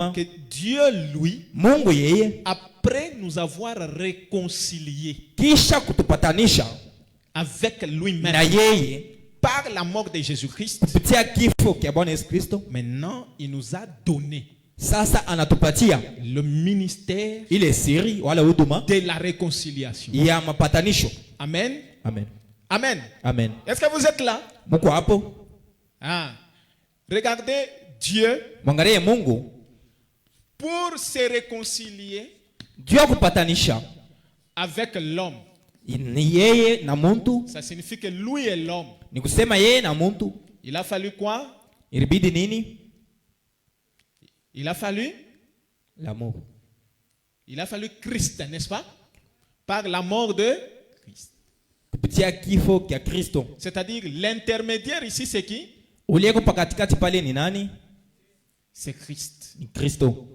que Dieu, lui, Mungu yeye après nous avoir réconciliés kisha kutupatanisha avec lui-même na yeye par la mort de Jésus-Christ, kupitia kifo kia Bwana Yesu Kristo, maintenant il nous a donné sasa anatupatia le ministère ile siri wala huduma de la réconciliation. ya mapatanisho. Amen. Amen. Amen. Amen. Est-ce que vous êtes là? Muko hapo? Ah. Regardez Dieu Mwangalie Mungu pour se réconcilier juu ya kupatanisha avec l'homme. ni yeye na muntu, Ça signifie que lui et l'homme. ni kusema yeye na muntu. Il a fallu quoi? Ilibidi nini? Il a fallu L'amour. Il a fallu Christ, n'est-ce pas? Par la mort de Christ. Kupitia kifo kia Kristo. C'est-à-dire l'intermédiaire ici c'est qui? Uliyeko pakatikati pale ni nani? C'est Christ. Ni Kristo.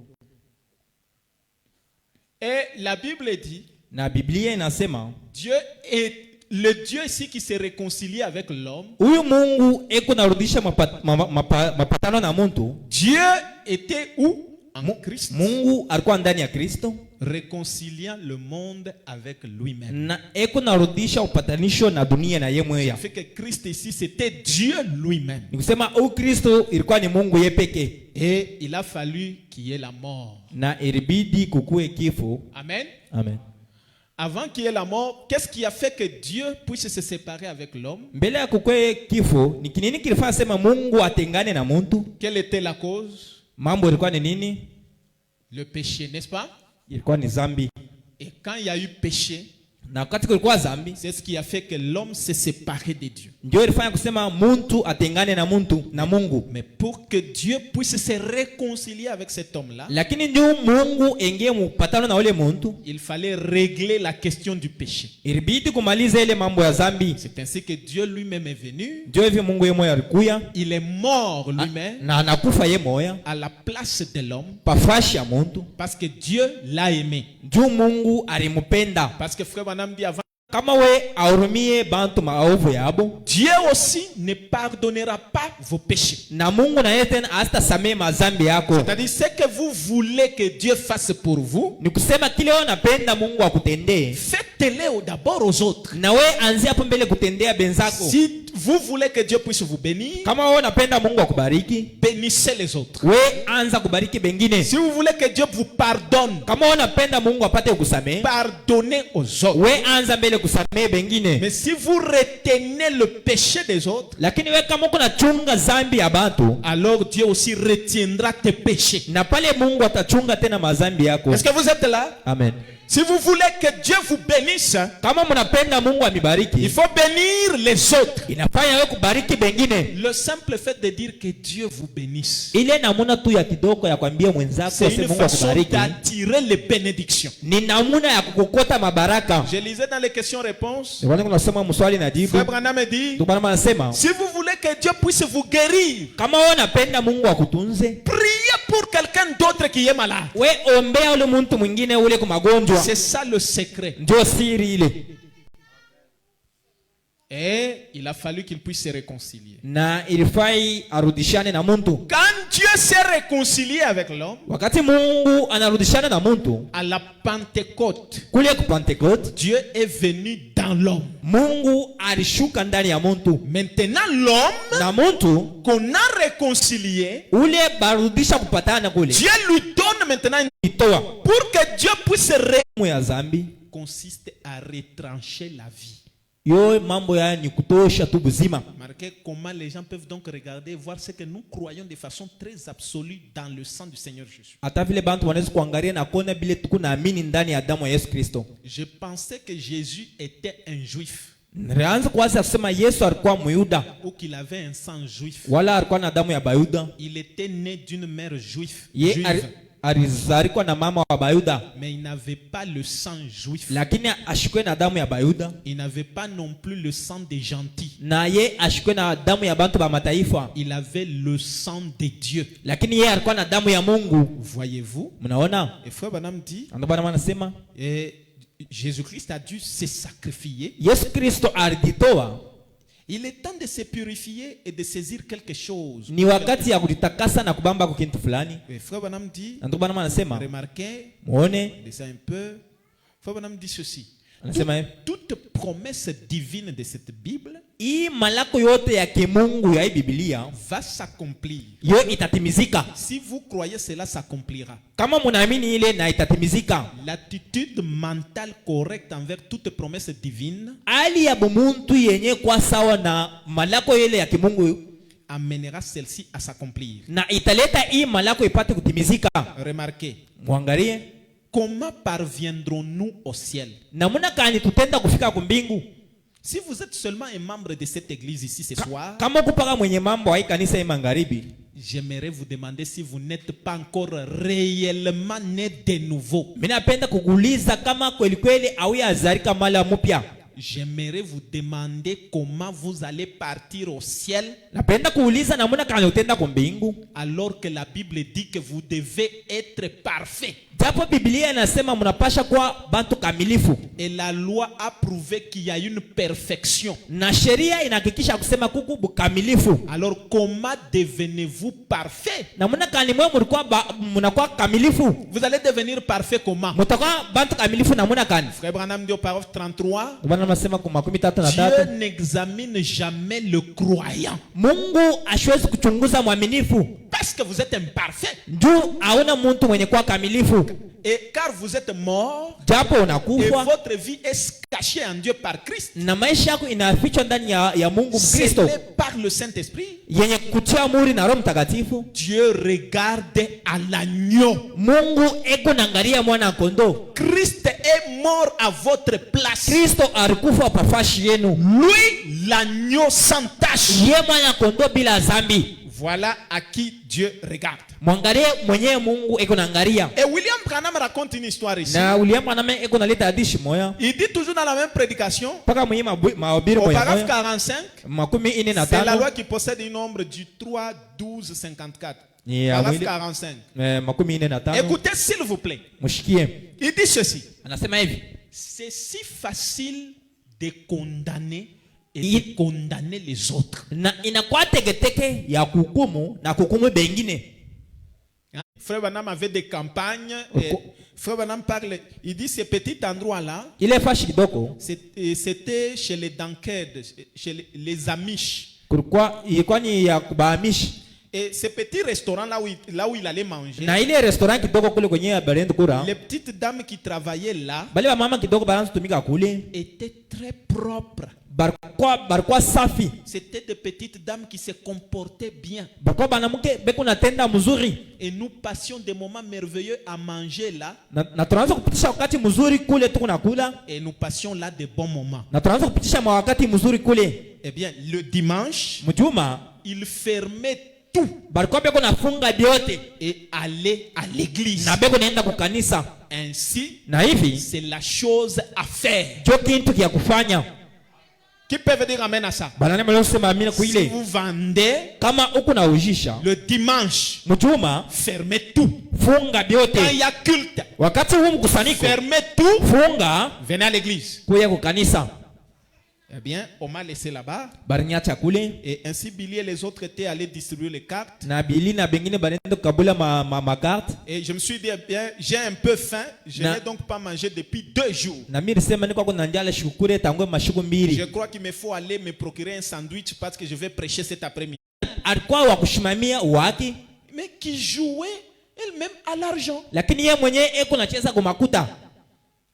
Et la Bible dit, Na Biblia inasema Dieu est le Dieu ici qui s'est réconcilié avec l'homme. huyu Mungu eko narudisha mapatano na muntu. Dieu était où? En Christ. Mungu alikuwa ndani ya Kristo, Réconciliant le monde avec lui-même. na eko narudisha upatanisho na dunia na yeye Ça mwenyewe. fait que Christ ici c'était Dieu lui-même. Ni kusema huyu Kristo ilikuwa ni Mungu yeye pekee, Et il a fallu qu'il y ait la mort. na ilibidi kukue kifo. Amen. Amen. Avant qu'il y ait la mort, qu'est-ce qui a fait que Dieu puisse se séparer avec l'homme? Mbele ya kukue kifo ni kinini kilifanya sema Mungu atengane na muntu? Quelle était la cause? Mambo ilikuwa ni nini? Le péché, n'est-ce pas? Ilikuwa ni zambi. Et quand il y a eu péché, Na wakati kulikuwa zambi, c'est ce qui a fait que l'homme s'est séparé de Dieu. ndio ilifanya kusema muntu atengane na muntu na Mungu. Mais pour que Dieu puisse se réconcilier avec cet homme-là, Lakini ndio Mungu engee mpatano na ule muntu, il fallait régler la question du péché. ilibidi kumaliza ile mambo ya zambi. C'est ainsi que Dieu lui-même est venu. Ndio hivi Mungu yeye moyo alikuya Il est mort lui-même na anakufa yeye moya à la place de l'homme pafashi ya muntu, parce que Dieu l'a aimé. juu Mungu alimupenda. Parce que frère Branham dit avant, Kama we ahurumie bantu maovu yabo, Dieu aussi ne pardonnera pas vos péchés. na Mungu na yeye tena hatasamehe mazambi yako. C'est-à-dire ce que vous voulez que Dieu fasse pour vous, Ni kusema kile wewe unapenda Mungu akutendee, faites-le d'abord aux autres. na we anzia hapo mbele kutendea benzako. Si vous voulez que Dieu puisse vous bénir, Kama wewe unapenda Mungu akubariki, bénissez les autres. we anza kubariki bengine. Si vous voulez que Dieu vous pardonne, Kama wewe unapenda Mungu apate kusamehe, pardonnez aux autres. we anza mbele kusamehe bengine. Mais si vous retenez le péché des autres, Lakini we kama uko nachunga zambi ya bantu, alors Dieu aussi retiendra tes péchés. na pale Mungu atachunga tena mazambi yako. Est-ce que vous êtes là? Amen. Si vous voulez que Dieu vous bénisse, Kama mnapenda Mungu il amibariki, faut bénir les autres. inafanya wewe kubariki bengine. Le simple fait de dire que Dieu vous bénisse, Ile namuna tu ya kidogo ya kwambia mwenzako c'est ase une Mungu façon akubariki, d'attirer les bénédictions. ni namuna ya kukokota mabaraka. Je lisais dans les questions-réponses, Ndio kunasema mswali na jibu. Frère Branham me dit, Ndio maana anasema si vous voulez que Dieu puisse vous guérir, kama wewe unapenda Mungu akutunze, priez pour quelqu'un d'autre qui est malade. we ombea ule mtu mwingine ule kwa magonjwa. C'est ça le secret. Ndio siri ile. Et il a fallu qu'il puisse se réconcilier. Na ilifai arudishane na muntu. Quand Dieu s'est réconcilié avec l'homme, Wakati Mungu anarudishana na muntu, à la Pentecôte, kule ku Pentecote, Dieu est venu dans l'homme. Mungu alishuka ndani ya muntu. Maintenant, l'homme Na muntu qu'on a réconcilié, ule barudisha kupatana kule. Dieu lui donne maintenant une... Itoa Pour que Dieu puisse mu ya zambi. consiste à retrancher la vie. Yo mambo ya ni kutosha tu buzima. Marquez comment les gens peuvent donc regarder et voir ce que nous croyons de façon très absolue dans le sang du Seigneur Jésus. Hata vile bantu wanaweza kuangalia na kuona vile tuko naamini ndani ya damu ya Yesu Kristo. Je pensais que Jésus était un juif Nilianza kuanza kusema Yesu alikuwa Myuda ou qu'il avait un sang juif. wala alikuwa na damu ya Bayuda. Il était né d'une mère juive, Alizalikuwa na mama wa Bayuda, mais il n'avait pas le sang juif. lakini ashikwe na damu ya Bayuda, Il n'avait pas non plus le sang des gentils. na ye ashikwe na damu ya bantu ba mataifa, Il avait le sang de Dieu. lakini ye alikuwa na damu ya Mungu. Voyez-vous? Mnaona? Et frère Branham dit, Ndio bana anasema et Jésus-Christ a dû se sacrifier. Yesu Kristo alijitoa Il est temps de se purifier et de saisir quelque chose. Ni wakati ya kujitakasa na kubamba kwa kitu fulani. Et Frère Branham dit, Na ndio Branham anasema, remarquez, muone, laissez un peu. Frère Branham dit ceci. anasema Toute promesse divine de cette Bible hii malako yote ya kimungu ya hii Biblia va s'accomplir. yo itatimizika. Si vous croyez cela s'accomplira. Kama munaamini ile na itatimizika. L'attitude mentale correcte envers toute promesse divine Hali ya bumuntu yenye kwa sawa na malako ile ya kimungu amènera celle-ci à s'accomplir. na italeta hii malako ipate kutimizika. Remarquez, Muangalie comment parviendrons-nous au ciel? namuna kani tutenda kufika kumbingu. Si vous êtes seulement un membre de cette église ici ce soir, Kama kupaka mwenye mambo wa hii kanisa hii magharibi, j'aimerais vous demander si vous n'êtes pas encore réellement né de nouveau. mina napenda kukuuliza kama kweli kweli au ya azarika mala mupya. J'aimerais vous demander comment vous allez partir au ciel Napenda kuuliza namuna kani utenda kumbingu. alors que la Bible dit que vous devez être parfait. Japo Biblia inasema mnapasha kuwa bantu kamilifu. Et la loi a prouvé qu'il y a une perfection. Na sheria inahakikisha kusema kuku bukamilifu. Alors comment devenez-vous parfait? Namuna kani mwe mnakuwa kamilifu. Vous allez devenir parfait comment? Mutakuwa bantu kamilifu namuna kani. Frère Branham dit au paragraphe 33, Bwana nasema kwa 13. Dieu n'examine jamais le croyant. Mungu ashwezi kuchunguza mwaminifu. Parce que vous êtes imparfait. Juu hauna muntu mwenye kuwa kamilifu. Et car vous êtes mort, Japo et unakufa votre vie est cachée en Dieu par Christ. na maisha yako inafichwa ndani ya Mungu Mkristo Scellée par le Saint-Esprit. yenye kutia muri na Roho Mtakatifu. Dieu regarde à l'agneau. Mungu eko naangalia mwana kondoo. Christ est mort à votre place. Kristo alikufa pafashi yenu. Lui, l'agneau sans tache. Ye mwana kondoo bila zambi. Voilà à qui Dieu regarde. Mwangalie mwenyewe Mungu eko naangalia. Et William Branham raconte une histoire ici. Na William aname eko naleta hadithi moya. Il dit toujours dans la même prédication, Paka mwenye mahubiri au moya paragraphe moya. 45, Makumi ine na c'est la tano. loi qui possède un nombre du 3, 12, 54. Yeah, Paragraphe William- 45. Makumi ine na tano. Écoutez s'il vous plaît. Mushikie. Il dit ceci. Anasema hivi. C'est si facile de condamner et de condamner les autres. Na inakuwa teketeke ya kuhukumu na kuhukumu bengine. Hein? Frère Branham avait des campagnes. Et Frère Branham parle. Il dit ce petit endroit-là, Ile fashi kidogo c'était chez les Danked, chez les Amish. ilikuwa ni ya kubahamishi. Et ce petit restaurant là où il allait manger, Na ile restaurant kidogo kule kwenye barendo kura. les petites dames qui travaillaient là Bale ba mama kidogo baranzo tumika kule. étaient très propres. Barkwa safi. C'était des petites dames qui se comportaient bien. Barkwa banamuke beko natenda mzuri. Et nous passions des moments merveilleux à manger là. Na tunaanza kupitisha wakati mzuri kule tuko nakula. Et nous passions là de bons moments. Na tunaanza kupitisha wakati mzuri kule. Eh bien, le dimanche, Mjuma il fermait tout barikuwa beko nafunga byote et allait à l'église. na beko naenda kukanisa. Ainsi, Na hivi c'est la chose à faire. jo kintu kia kufanya. Qui peuvent dire amen à ça? Banane mlosema amina Si kuile. vous vendez, Kama uko na ujisha le dimanche, mjuma fermez tout. funga byote. Quand il y a culte, Wakati huu mkusanyiko fermez tout. funga Venez à l'église. kuya kukanisa. Eh bien, on m'a laissé là-bas. Barinyacha kule Et ainsi, Billy et les autres étaient allés distribuer les cartes. na bili na bengine banenda kabula ma carte. Et je me suis dit, eh bien, j'ai un peu faim. Je n'ai donc pas mangé depuis 2 jours. Na mimi sema niko kuna njala shukure tangu mashuku mbili. Je crois qu'il me faut aller me procurer un sandwich parce que je vais prêcher cet après-midi. Alikuwa wa kushimamia waki Mais qui jouait elle-même à l'argent. lakini yeye mwenyewe eko nacheza kwa makuta.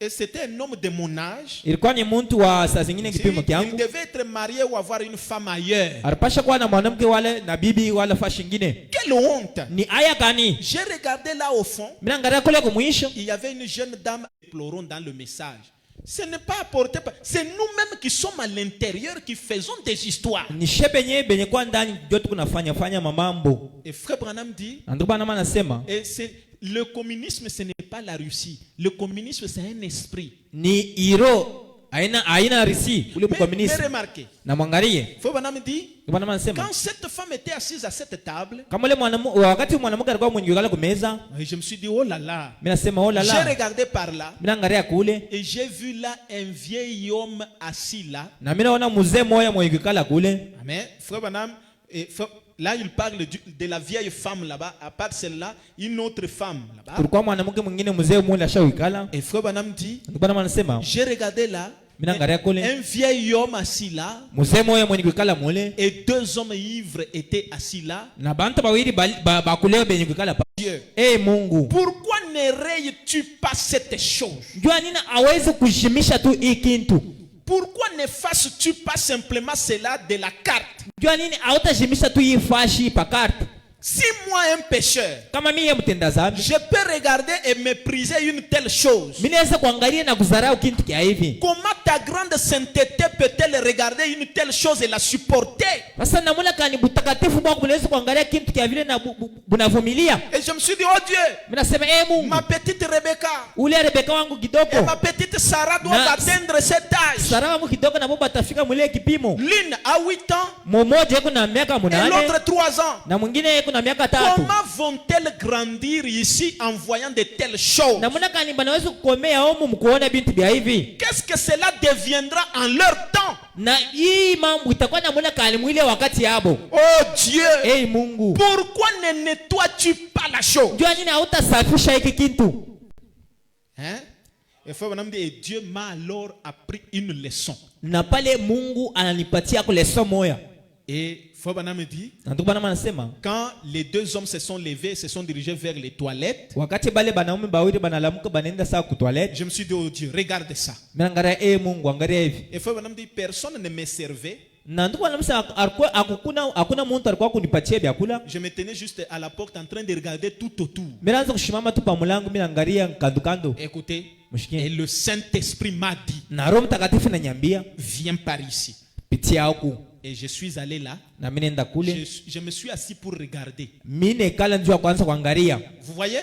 Et c'était un homme de mon âge. Ilikuwa ni mtu wa saa zingine kipimo Il kiangu. devait être marié ou avoir une femme ailleurs. Alipasha kuwa na mwanamke wale na bibi wala fashi nyingine. Quelle honte! Ni aya gani? J'ai regardé là au fond. Mimi naangalia kule kwa mwisho. Il y avait une jeune dame pleurant dans le message. Ce n'est pas apporté par... C'est nous-mêmes qui sommes à l'intérieur qui faisons des histoires. Ni shebe nye benye kwa ndani jote kunafanya fanya mamambo. Et Frère Branham dit, Ndio bana anasema et le communisme, ce n'est pas la Russie. Le communisme, c'est un esprit. ni iro Haina risi ule Mais mkomunisti. remarquez, Na mwangalie. faut banam dit, Bwana anasema quand cette femme était assise à cette table, kama ule mwanamke wakati mwanamke alikuwa mwenye kula kumeza, je me suis dit oh là là. mimi nasema oh la J'ai la. regardé par là Mimi naangalia kule et j'ai vu là un vieil homme assis là. na mimi naona mzee mmoja mwenye kula kule. Amen. Frère Banam, là il parle de la vieille femme là-bas. À part celle-là, une autre femme là-bas. Kulikuwa mwanamke mwingine mzee mmoja ashawikala. Et Frère Banam dit, Bwana anasema j'ai regardé là un vieil homme assis là mzee mmoja mwenye kukala mule et deux hommes ivres étaient assis là. na bantu bawili bakuleo benye kukala pa. Dieu, Mungu, pourquoi ne rayes-tu pas cette chose? jua nini aweze kushimisha tu hii kintu? Pourquoi ne fasses-tu pas simplement cela de la carte? Jua nini hautashimisha tu hii fashi pa carte? Si moi un pécheur, Kama mimi mtenda dhambi, je peux regarder et mépriser une telle chose. mimi naweza kuangalia na kudharau kintu kia hivi. Comment ta grande sainteté peut-elle regarder une telle chose et la supporter? Sasa namuna kani butakatifu bwako mnaweza kuangalia kintu kia vile na bunavumilia. Et je me suis dit, oh Dieu, Mimi nasema Mungu, ma petite Rebecca ule Rebeka wangu et kidogo, ma petite Sarah doivent atteindre cet âge. Sara wangu kidogo na baba atafika mule kipimo. L'une a 8 ans Mmoja yuko na miaka et 8 l'autre 3 ans. na mwingine yuko na miaka 3. Comment vont-elles grandir ici en voyant de telles choses? Namuna kani banaweza kukomea humu mkuona bintu bia hivi? Qu'est-ce que cela deviendra en leur temps? Na hii mambo itakuwa namuna kani mwile wakati yabo. Oh Dieu, Mungu, pourquoi ne nettoies-tu pas la chose? jua nini hautasafisha hiki kintu? Et Dieu m'a alors appris une leçon. Na pale Mungu ananipatia kwa leso moya. Et Fabana me dit, Na ndugu bana anasema quand les deux hommes se sont levés, se sont dirigés vers les toilettes, wakati bale banaume bawili banalamuka banaenda saa ku toilette, je me suis dit, oh Dieu, regarde ça. mimi angalia Mungu angalia hivi. Et Fabana me dit, personne ne me servait. Na ndugu anamsema hakuna mtu alikuwa kunipatia vyakula. Je me tenais juste à la porte en train de regarder tout autour. Mimi naanza kushimama tu pa mlango, mimi naangalia kando kando. Écoutez, Mshikie. et le Saint-Esprit m'a dit, Na Roho Mtakatifu ananiambia viens par ici. pitia huku. Et je suis allé là. Na mimi nenda kule. Je me suis assis pour regarder. Mimi nekala njoo kwanza kuangalia. Vous voyez,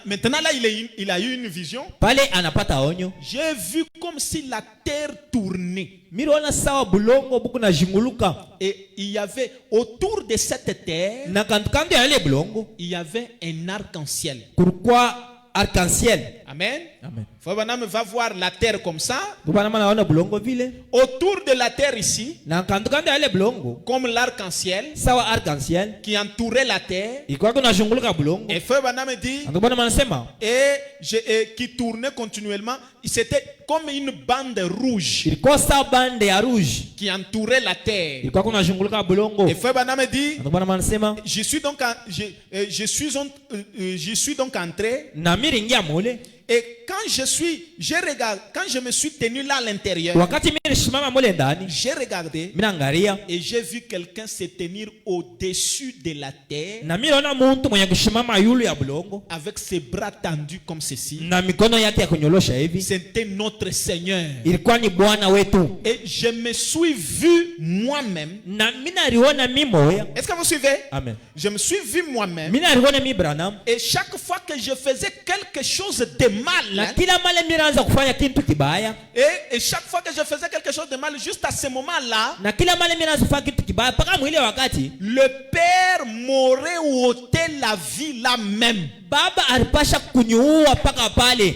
maintenant là, il a eu une vision. Pale anapata onyo. J'ai vu comme si la terre tournait. Mimi naona sawa bulongo buku na jinguluka. Et il y avait autour de cette terre, Na kando ya ile bulongo il y avait un arc-en-ciel. kulikuwa arc-en-ciel. Amen. Amen. Fabanam va voir la terre comme ça. Bwana naona bulongo vile. Autour de la terre ici, Na kando ya ile bulongo comme l'arc-en-ciel sawa arc-en-ciel qui entourait la terre. ilikuwa kuna jinguluka bulongo. Et Fabanam dit, Bwana anasema et qui tournait continuellement. C'était comme une bande rouge ilikuwa sawa bande ya rouge qui entourait la terre. ilikuwa kuna jinguluka bulongo. Et Fabanam dit, Bwana anasema je suis donc entré. na mimi ringia mule. Et quand je me suis tenu là à l'intérieur, Wakati mimi nishimama mule ndani, j'ai regardé mimi naangalia et j'ai vu quelqu'un se tenir au-dessus de la terre na mimi naona mtu mwenye kushimama yule ya bulongo avec ses bras tendus comme ceci. na mikono yake ya kunyolosha hivi. C'était notre Seigneur. Ilikuwa ni Bwana wetu. Et je me suis vu moi-même. Na mimi naliona mimi moya. Est-ce que vous suivez? Amen. Je me suis vu moi-même. Mimi naliona mimi Branham. Et chaque fois que je faisais quelque chose de mal, Na kila mara mimi naanza kufanya kitu kibaya. et chaque fois que je faisais quelque chose de mal, juste à ce moment-là, Na kila mara mimi naanza kufanya kitu kibaya paka mwile wakati le Père m'aurait ôté la vie là même. baba alipasha kuniua paka pale.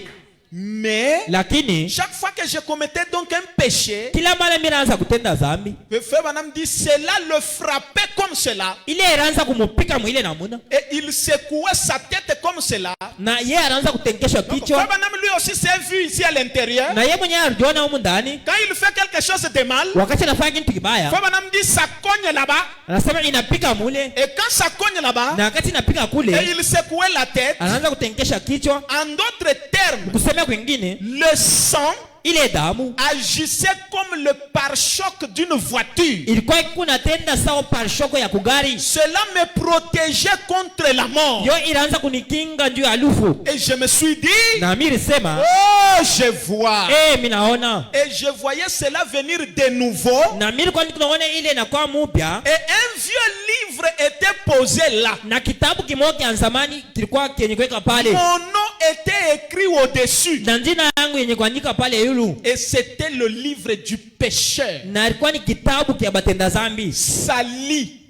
Mais Lakini chaque fois que je commettais donc un péché, kila mara mimi naanza kutenda dhambi, le frère Branham dit cela le frappait comme cela. ile anaanza kumupika mwile namuna. Et il secouait sa tête comme cela. Na yeye anaanza kutenkesha Frère kichwa. Branham lui aussi s'est vu ici à l'intérieur. Na yeye mwenyewe alijiona huko ndani. Quand il fait quelque chose de mal, Wakati anafanya kitu kibaya, frère Branham dit ça cogne là-bas. anasema inapika mule. Et quand ça cogne là-bas, Na wakati inapika kule, et il secouait la tête. anaanza kutenkesha kichwa. En d'autres termes, Kusema kwingine, le sang ile damu agissait comme le pare-choc d'une voiture. ilikuwa kunatenda sawa parshoko ya kugari. Cela me protégeait contre la mort. Yo inaanza kunikinga juu ya lufu. Et je me suis dit, Na mimi nilisema, oh, je vois. mimi naona. Et je voyais cela venir de nouveau. Na mimi kwa tunaona ile inakuwa mpya. Et un vieux livre était posé là. Na kitabu kimoja cha zamani kilikuwa kenye kuweka pale. Mon nom était écrit au-dessus. na jina yangu yenye kuandika pale yulu, Et c'était le livre du pécheur. na ilikuwa ni kitabu kia batenda zambi, Sali.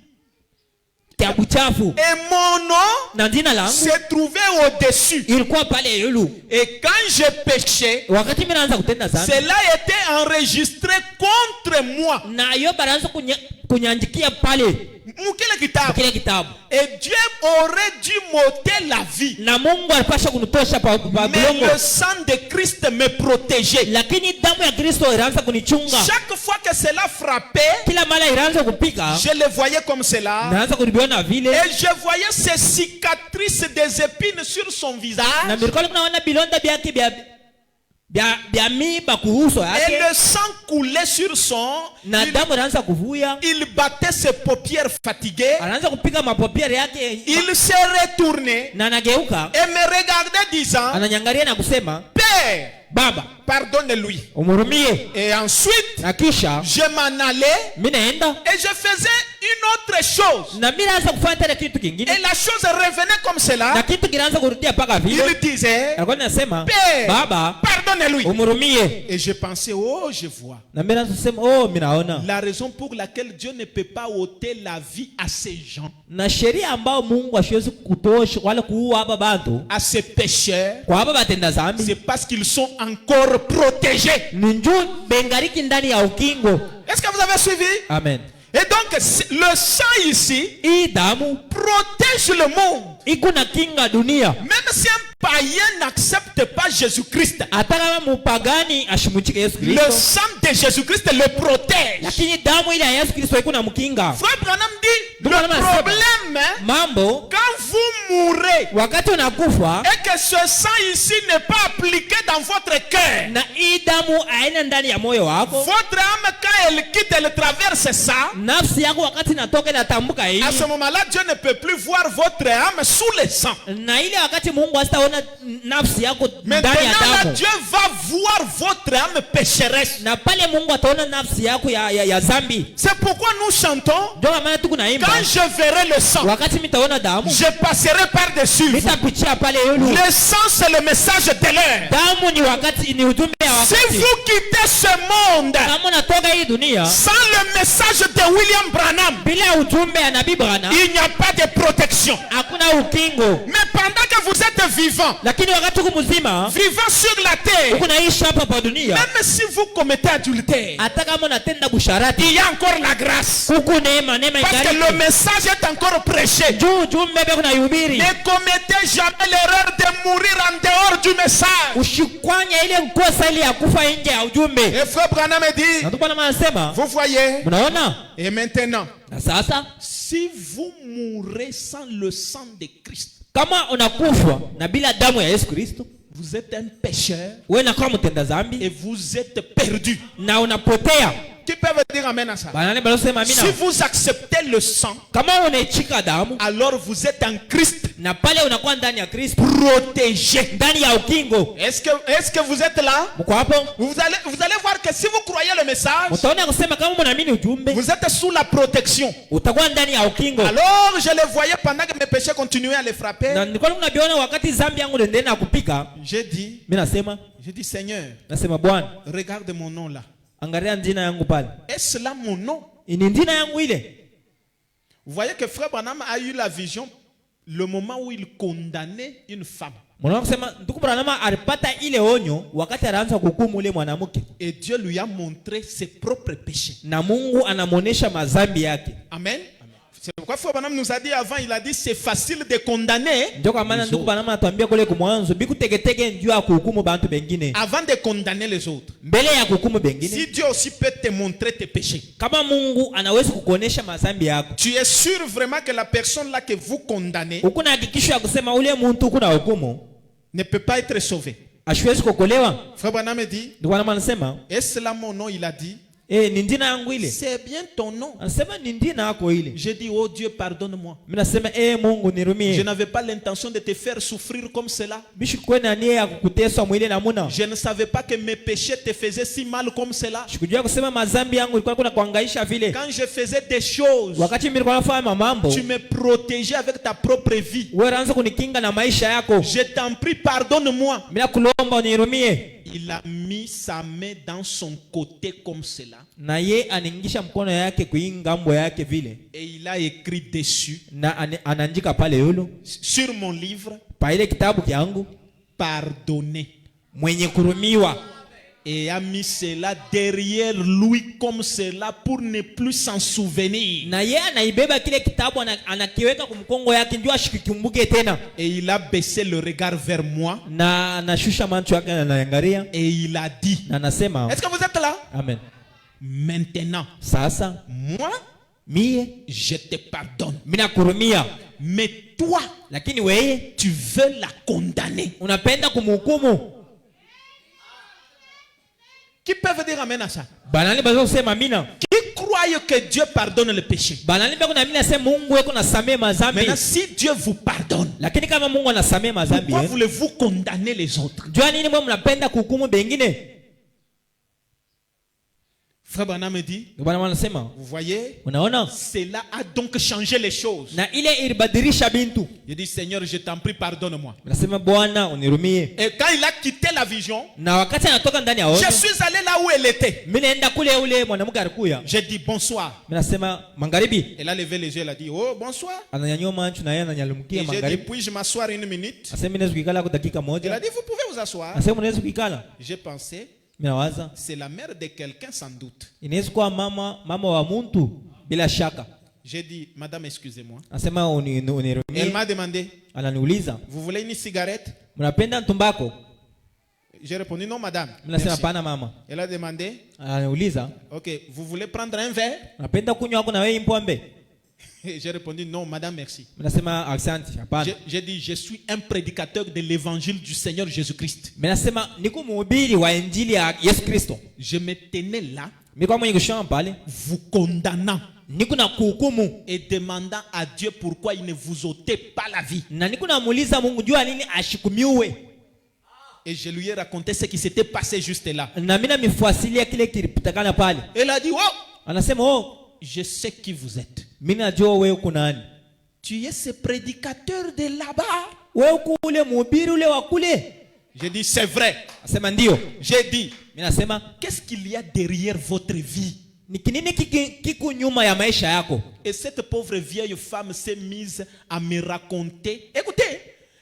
kitabu chafu, Et mon nom na jina langu se trouvait au-dessus. ilikuwa pale yulu. Et quand je péchais, Wakati mimi naanza kutenda zambi, cela était enregistré contre moi. na hiyo baraza kunyanjikia pale Mukile kitabu. kile kitabu, Et Dieu aurait dû m'ôter la vie. na Mungu alipasha kunitosha pa Mais bulongo, le sang de Christ me protégeait. lakini damu ya Kristo ilianza kunichunga. Chaque fois que cela frappait, Kila mara ilianza kupika, je le voyais comme cela. naanza kuliona vile, Et je voyais ces cicatrices des épines sur son na visage. nilikuwa naona bilonda byake bya miba kuhusu Et yake, le sang coulait sur son. na damu ilianza kuvuya, Il battait ses paupières fatiguées. anaanza kupika mapopiere yake, Il s'est retourné na anageuka et me regardait disant, ananyangalia na kusema, Père, Baba pardonne-lui. umhurumie. Et ensuite, Na kisha je m'en allais mimi naenda et je faisais une autre chose. na mimi naanza kufanya tena kitu Et kingine, la chose revenait comme cela. na kitu kinaanza kurudia paka vile. Il disait, Alikuwa anasema, Père, Baba pardonne-lui. umhurumie. Et je pensais, oh, je vois. Na mimi naanza kusema, oh, mimi naona. La raison pour laquelle Dieu ne peut pas ôter la vie à ces gens, Na sheria ambao Mungu asiwezi kutosha wala kuua hapa bantu à ces pécheurs, kwa hapa batenda zambi, c'est parce qu'ils sont encore protégés. ni njoo bengariki ndani ya ukingo. Est-ce que vous avez suivi? Amen. Et donc, le sang ici Hii damu protège le monde. iko na kinga dunia. Même si un païen n'accepte pas Jésus-Christ, Hata kama mupagani ashimuchike Yesu le Kristo, sang de Jésus-Christ le protège. lakini damu ile ya Yesu Kristo iko na mkinga. Frère Branham dit, le Ndugu Branham anasema, problème, mambo quand vous mourrez wakati unakufa et que ce sang ici n'est pas appliqué dans votre cœur, na hii damu aina ndani ya moyo wako, votre âme, quand elle quitte, elle traverse ça. nafsi yako wakati natoka inatambuka À hivi, ce moment-là, Dieu ne peut plus voir votre âme sous le sang. na ile wakati Mungu asitaona nafsi yako ndani ya Maintenant, là, damu, Dieu va voir votre âme pécheresse. na pale Mungu ataona nafsi yako ya zambi. C'est pourquoi nous chantons, Ndio maana tuko naimba, quand je verrai le sang, wakati mitaona damu je passerai par-dessus vous. nitapitia pale yulu. Le sang, c'est le message de l'heure. Damu ni wakati, ni ujumbe ya Si wakati. vous quittez ce monde Kama unatoka hii dunia sans le message de William Branham, bila ujumbe ya Nabii Branham, il n'y a pas de protection. hakuna ukingo. Mais pendant que vous êtes vivant, Lakini wakati uko mzima, vivant sur la terre, uko naishi hapa pa dunia, même si vous commettez adultère, hata kama unatenda busharati, il y a encore la grâce. huku neema Parce que le ingali message est encore prêché. juu. Ujumbe beko na yuhubiri, Ne commettez jamais l'erreur de mourir en dehors du message. usikwanye ile nkosa ile ya kufa nje ya ujumbe. Et frère Branham me dit, Na tuko na anasema, vous voyez, mnaona et maintenant, na sasa, si vous mourrez sans le sang de Christ, kama unakufa na bila damu ya Yesu Kristo, vous êtes un pécheur wewe unakuwa mtenda zambi et vous êtes perdu. na unapotea. Qui peuvent dire amen à ça? Banane balosema amina. Si vous acceptez le sang, Kama unaichika damu, alors vous êtes en Christ, na pale unakuwa ndani ya Kristo, protégé. ndani ya ukingo. Est-ce que vous êtes là? Mko hapo? Vous allez voir que si vous croyez le message, Mtaona kusema kama mnaamini ujumbe, vous êtes sous la protection. utakuwa ndani ya ukingo. Alors je les voyais pendant que mes péchés continuaient à les frapper. Na nilikuwa nabiona wakati zambi yangu ndio na kupika, J'ai dit, mimi Seigneur, nasema Bwana, regarde mon nom là. angalia jina yangu pale. Est-ce là mon nom? Ni jina yangu ile. Vous voyez que frère Branham a eu la vision le moment où il condamnait une femme. Mwana kusema ndugu Branham alipata ile onyo wakati anaanza kuhukumu ule mwanamke. Et Dieu lui a montré ses propres péchés. Na Mungu anamuonesha mazambi yake. Amen. C'est pourquoi frère Branham nous a dit avant, il a dit c'est facile de condamner. Ndio kwa maana ndugu Branham anatuambia kule kumwanzo bikutegetege njoo ya kuhukumu bantu bengine. Avant de condamner les autres. Mbele ya kuhukumu bengine. Si Dieu aussi peut te montrer tes péchés. Kama Mungu anaweza kukuonesha mazambi yako. Tu es sûr vraiment que la personne là que vous condamnez Ukuna hakikisho ya kusema ule mtu kuna hukumu ne peut pas être sauvé. ashwezi kuokolewa. Frère Branham me dit, Ndio kwa maana anasema, est-ce là mon nom? Il a dit, ni ndina yangu ile. C'est bien ton nom. Anasema ni ndina yako ile. J'ai dit, oh Dieu, pardonne-moi. Mimi nasema Mungu nirumie. Je n'avais pas l'intention de te faire souffrir comme cela. Bishikuwe na nia ya kukutesa mwile na muna. Je ne savais pas que mes péchés te faisaient si mal comme cela. Sikujua kusema mazambi yangu ilikuwa kuna kuhangaisha vile. Quand je faisais des choses, Wakati mimi nilikuwa nafanya mambo, tu me protégeais avec ta propre vie. wewe unaanza kunikinga na maisha yako. Je t'en prie, pardonne-moi. Mimi nakulomba unirumie. Il a mis sa main dans son côté comme cela. Na ye anaingisha mkono yake kuingambo yake vile. Et il a écrit dessus, Na anaandika pale yulu sur mon livre, pa ile kitabu kyangu, pardonner. mwenye kurumiwa. Et a mis cela derrière lui comme cela pour ne plus s'en souvenir. Na ye anaibeba kile kitabu anakiweka kumkongo yake ndio ashikikumbuke tena. Et il a baissé le regard vers moi. Na anashusha macho yake anaangalia. Et il a dit, Na anasema, est-ce que vous êtes là? amen. Maintenant, Sasa moi, mie je te pardonne. mina kurumia. Mais toi, Lakini wewe tu veux la condamner. unapenda kumhukumu. Qui peuvent dire amen à ça? Banani bazo kusema mina. Qui croient que Dieu pardonne le péché? Banani bako na mina sema Mungu weko nasamee mazambi. Maintenant, si Dieu vous pardonne, Lakini kama Mungu anasamee mazambi, pourquoi voulez-vous condamner les autres? jua nini mwe mnapenda kuhukumu bengine? Frère Branham me dit, Bwana wanasema, vous voyez, unaona? cela a donc changé les choses. Na ile ilibadilisha bintu. Je dis, Seigneur, je t'en prie, pardonne-moi. Nasema Bwana unirumie. Et quand il a quitté la vision, Na wakati anatoka ndani ya ono, je suis allé là où elle était. mimi naenda kule ule mwanamke alikuya. J'ai dit bonsoir. Mimi nasema magharibi. Elle a levé les yeux, elle a dit, oh, bonsoir. Ananyanyua macho na yeye ananyalumkia Et j'ai dit, magharibi. puis-je m'asseoir une minute? Asema mimi naweza kukala kwa dakika Elle a moja. dit, vous pouvez vous asseoir. Asema unaweza kukala. J'ai pensé, Mimi nawaza c'est la mère de quelqu'un sans doute. inaweza kuwa mama wa mtu bila shaka. J'ai dit, madame, excusez-moi. Asema Elle unirumie. m'a demandé, Ananiuliza, vous voulez une cigarette? mnapenda tumbako? J'ai répondu, non, madame. Mimi nasema Merci. pana mama. Elle a demandé, Ananiuliza, ok, vous voulez prendre un verre? unapenda kunywa wako na wewe mpombe? J'ai répondu, non, madame, merci. Mimi nasema asante, hapana. J'ai dit, je suis un prédicateur de l'évangile du Seigneur Jésus-Christ. Mimi nasema niko mhubiri wa injili ya Yesu Kristo. Je me tenais là, Mimi kwa mwenye kushamba pale, vous condamnant niko na kuhukumu et demandant à Dieu pourquoi il ne vous ôtait pas la vie. na niko namuuliza Mungu jua nini ashikumiwe. Et je lui ai raconté ce qui s'était passé juste là. Na mimi namifuasilia kile kilipitakana pale. Elle a dit, oh, Anasema, "Oh, je sais qui vous êtes. mimi najua wewe uko nani. Tu es ce prédicateur de là-bas." Wewe uko ule mhubiri ule wa kule." J'ai dit, c'est vrai. Anasema ndio. J'ai dit, Mimi nasema, qu'est-ce qu'il y a derrière votre vie? "Ni kinini kiko nyuma ya maisha yako?" Et cette pauvre vieille femme s'est mise à me raconter, écoutez,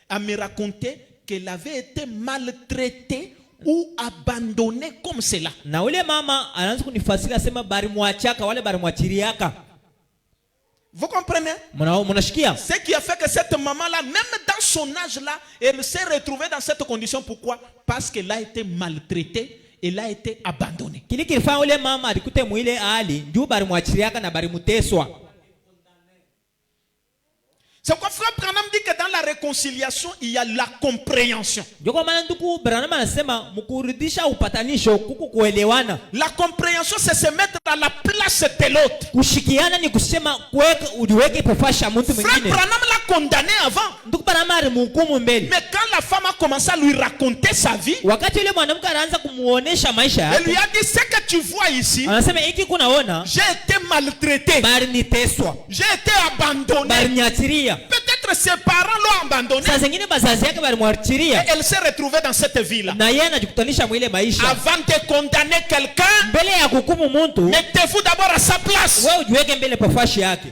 à me raconter qu'elle avait été maltraitée ou abandonnée comme cela. Na ule mama anaanza kunifasiria sema bari mwachaka wale bari mwachiriaka. Vous comprenez? Mnashikia? Ce qui a fait que cette maman-là, même dans son âge-là, elle s'est retrouvée dans cette condition. Pourquoi? Parce qu'elle a été maltraitée, elle a été abandonnée. Kile kilifanya ule mama alikute mwile hali ndio bari mwachiriaka na bari muteswa. C'est pourquoi frère Branham dit que dans la réconciliation, il y a la compréhension. Ndio kwa maana ndugu Branham anasema mkurudisha upatanisho kuku kuelewana. La compréhension, c'est se mettre à la place de l'autre. Kushikiana ni kusema kuweka ujiweke pofasha mtu Frère mwingine. Branham l'a condamné avant. Ndugu Branham alimhukumu mbele. Mais quand la femme a commencé à lui raconter sa vie, Wakati yule mwanamke anaanza kumuonesha maisha elle lui yake, a dit, ce que tu vois ici, anasema hiki kunaona j'ai été maltraité, bari niteswa, j'ai été abandonné. bari niachiria. Peut-être ses parents l'ont abandonné. Saa zingine bazazi yake bari mwachiria. Elle s'est retrouvée dans cette vie-là. Na yeye anajikutanisha mwile maisha. Avant de condamner quelqu'un, Mbele ya kuhukumu mtu, mettez-vous d'abord à sa place. wewe ujiweke mbele pafashi yake.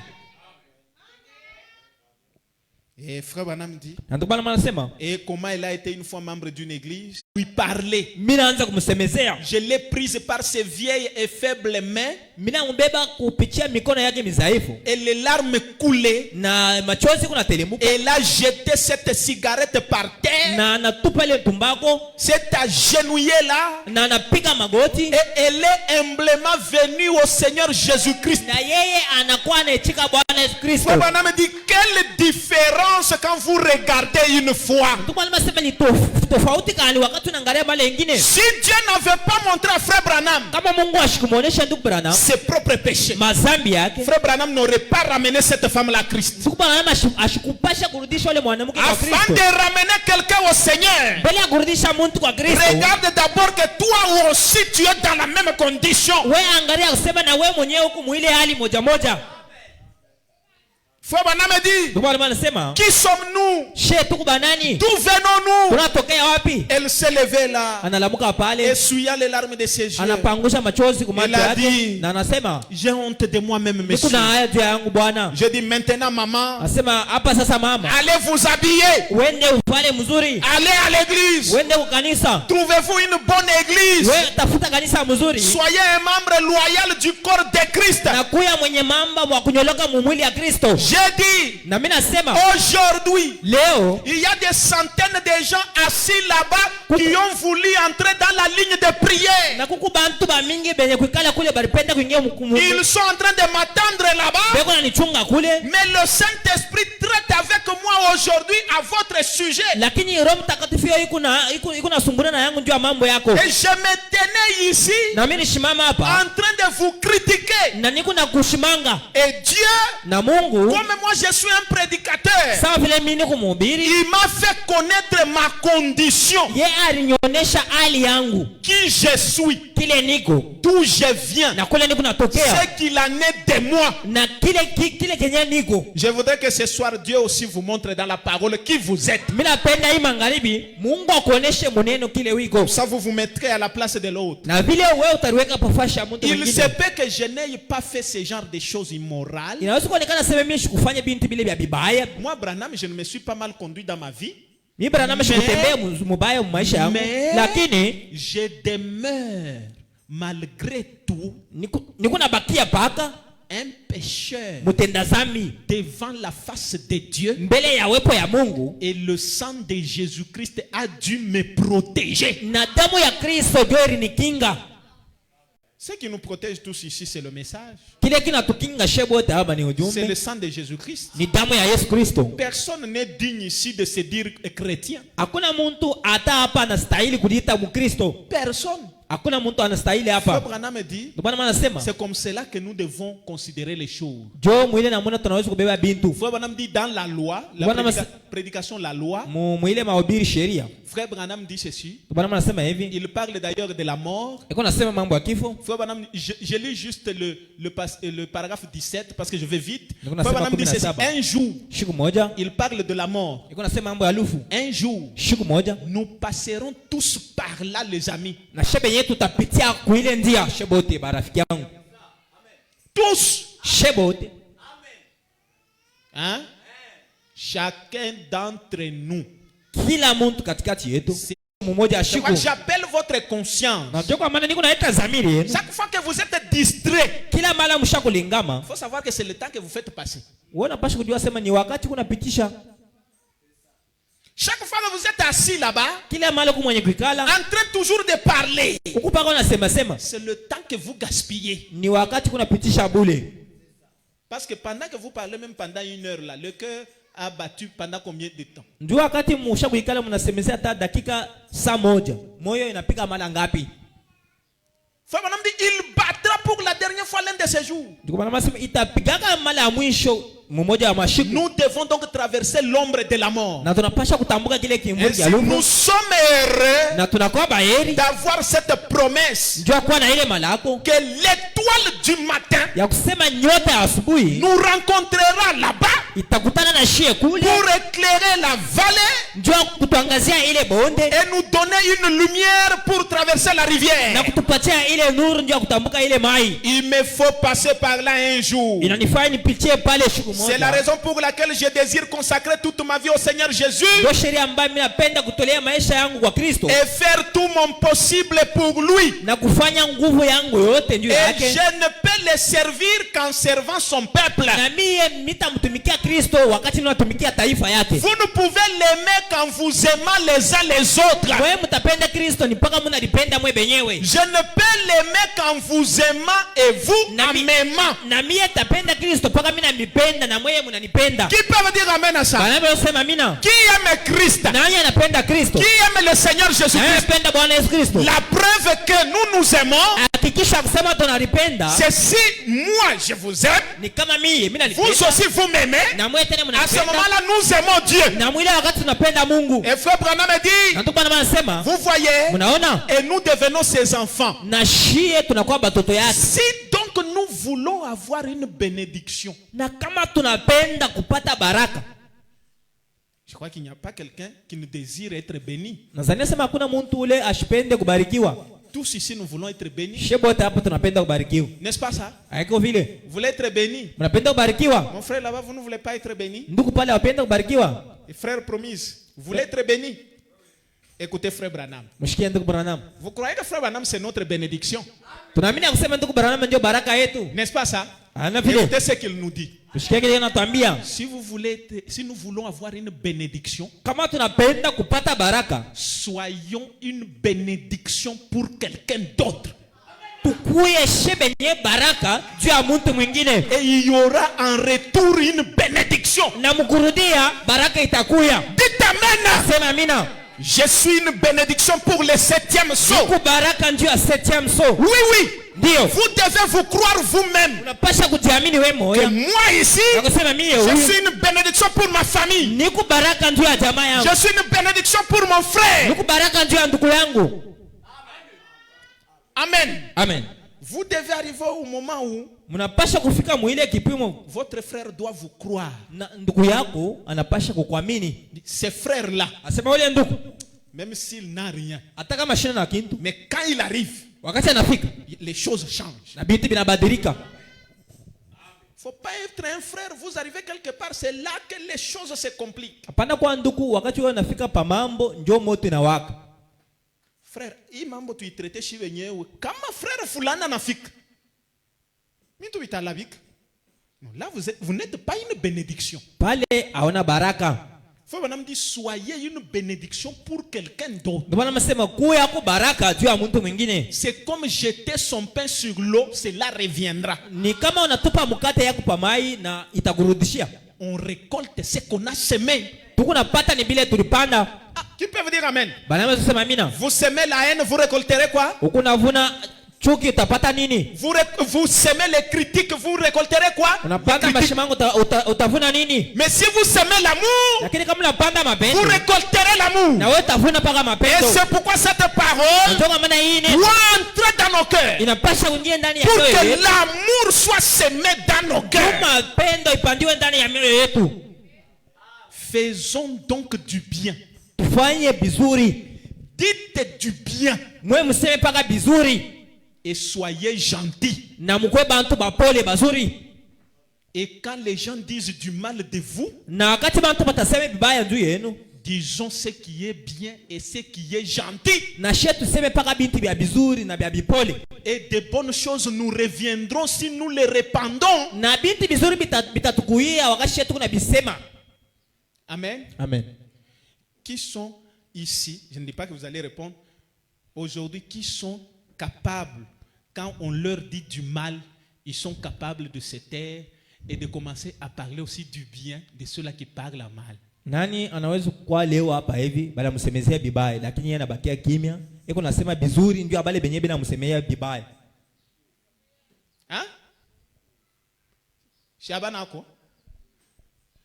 Et frère Branham dit, Na ndio maana anasema, et comment elle a été une fois membre d'une église, lui parler. mimi naanza kumsemezea. Je l'ai prise par ses vieilles et faibles mains, Mimi nambeba kupitia mikono yake mizaifu. et les larmes coulaient. Na machozi kuna telemuka. Elle a jeté cette cigarette par terre, Na anatupa ile tumbako. s'est agenouillée là, Na anapiga magoti. et elle est humblement venue au Seigneur Jésus-Christ. Na yeye anakuwa anaitika Bwana Yesu Kristo. Frère Branham dit, quelle différence différence quand vous regardez une fois. Si Dieu n'avait pas montré à Frère Branham ses propres péchés, Frère Branham n'aurait pas ramené cette femme-là à Christ. Afin de ramener quelqu'un au Seigneur, regarde d'abord que toi aussi tu es dans la même condition. Frère Branham dit, qui sommes-nous? D'où venons-nous? Elle s'est levée là, essuyant les larmes de ses yeux. Elle a dit, j'ai honte de moi-même, monsieur. Je dis, maintenant maman, allez vous habiller, allez à l'église. Trouvez-vous une bonne église. Soyez un membre loyal du corps de Christ. J'ai dit, aujourd'hui, il y a des centaines de gens assis là-bas qui ont voulu entrer dans la ligne de prière. Ils sont en train de m'attendre là-bas. Mais le Saint-Esprit traite avec moi aujourd'hui à votre sujet. Et je me tenais ici en train de vous critiquer. Et Dieu, comme moi je suis un prédicateur, il m'a fait connaître ma condition, qui je suis, d'où je viens, ce qu'il en est de moi. Je voudrais que ce soir Dieu aussi vous montre dans la parole qui vous êtes. Ça vous vous mettrez à la place de l'autre. Il se peut que je n'ai pas fait ce genre de choses immorales. Moi, Branham, je ne me suis pas mal conduit dans ma vie. Mais je demeure malgré tout un pécheur devant la face de Dieu. Et le sang de Jésus-Christ a dû me protéger. Ce qui nous protège tous ici, c'est le message. C'est le sang de Jésus-Christ. Personne n'est digne ici de se dire chrétien. Personne. Frère Branham dit, c'est comme cela que nous devons considérer les choses. Frère Branham dit dans la loi, la prédication de la loi, Frère Branham dit ceci. Il parle d'ailleurs de la mort. Frère Branham, je lis juste le paragraphe 17 parce que je vais vite. Frère Branham dit ceci. Un jour, il parle de la mort. Un jour, nous passerons tous par là, les amis. Tous. Hein? Chacun d'entre nous. J'appelle votre conscience. Chaque fois que vous êtes distrait, il faut savoir que c'est le temps que vous faites passer. Chaque fois que vous êtes assis là-bas, en train toujours de parler, c'est le temps que vous gaspillez. Parce que pendant que vous parlez, même pendant 1 heure là, le cœur a battu pendant combien de temps? Frère Branham dit, il battra pour la dernière fois l'un de ces jours. Nous devons donc traverser l'ombre de la mort. Ainsi, nous sommes heureux d'avoir cette promesse que l'étoile du matin nous rencontrera là-bas pour éclairer la vallée et nous donner une lumière pour traverser la rivière. Il me faut passer par là un jour. C'est la raison pour laquelle je désire consacrer toute ma vie au Seigneur Jésus et faire tout mon possible pour lui. Et je ne peux le servir qu'en servant son peuple. Vous ne pouvez l'aimer qu'en vous aimant les uns les autres. Je ne peux l'aimer qu'en vous aimant et vous en m'aimant. Qui peut dire amen à ça? Qui aime Christ? Qui aime le Seigneur Jésus-Christ? La preuve que nous nous aimons, c'est si moi je vous aime, vous aussi vous m'aimez. À ce moment-là, nous aimons Dieu. Et frère Branham dit, vous voyez, et nous devenons ses enfants. Si donc nous voulons avoir une bénédiction, je crois qu'il n'y a pas quelqu'un qui ne désire être béni. Tous ici nous voulons être bénis. N'est-ce pas ça? Vous voulez être béni? Mon frère là-bas, vous ne voulez pas être béni? Et frère promise, vous voulez être béni? Écoutez frère Branham. Vous croyez que frère Branham c'est notre bénédiction? N'est-ce pas ça? Écoutez ce qu'il nous dit. Si nous voulons avoir une bénédiction, soyons une bénédiction pour quelqu'un d'autre. Et il y aura en retour une bénédiction. Dites amen. Je suis une bénédiction pour le 7e saut. Oui, oui. Vous devez vous croire vous-même que moi ici, je suis une bénédiction pour ma famille. Je suis une bénédiction pour mon frère. Amen. Amen. Vous devez arriver au moment où votre frère doit vous croire. Ces frères-là, même s'il n'a rien, mais quand il arrive, les choses changent. Il ne faut pas être un frère, vous arrivez quelque part, c'est là que les choses se compliquent. Frère, hii mambo tuitrete shi wenyewe kama frère fulana nafika. Mintu bitalabika. Non, là vous n'êtes pas une bénédiction. Pale aona baraka. Faut banam dit soyez une bénédiction pour quelqu'un d'autre. C'est comme jeter son pain sur l'eau, cela reviendra. On récolte ce qu'on a semé. Ah, qui peut vous dire amen? Vous semez la haine, vous récolterez quoi? Vous semez les critiques, vous récolterez quoi? Mais si vous semez l'amour, vous récolterez l'amour. Et c'est pourquoi cette parole doit entrer dans nos cœurs. Pour que l'amour soit semé dans nos cœurs. Faisons donc du bien. Dites du bien. Et soyez gentils. Et quand les gens disent du mal de vous, disons ce qui est bien et ce qui est gentil. Et de bonnes choses nous reviendront si nous les répandons. Amen. Amen. Qui sont ici, je ne dis pas que vous allez répondre, aujourd'hui, qui sont capables, quand on leur dit du mal, ils sont capables de se taire et de commencer à parler aussi du bien de ceux-là qui parlent mal. Nani anaweza kwa leo hapa hivi bala msemezea bibaya lakini yeye anabakia kimya eko nasema bizuri ndio abale benye bina msemezea bibaya. Hein? Shabanako.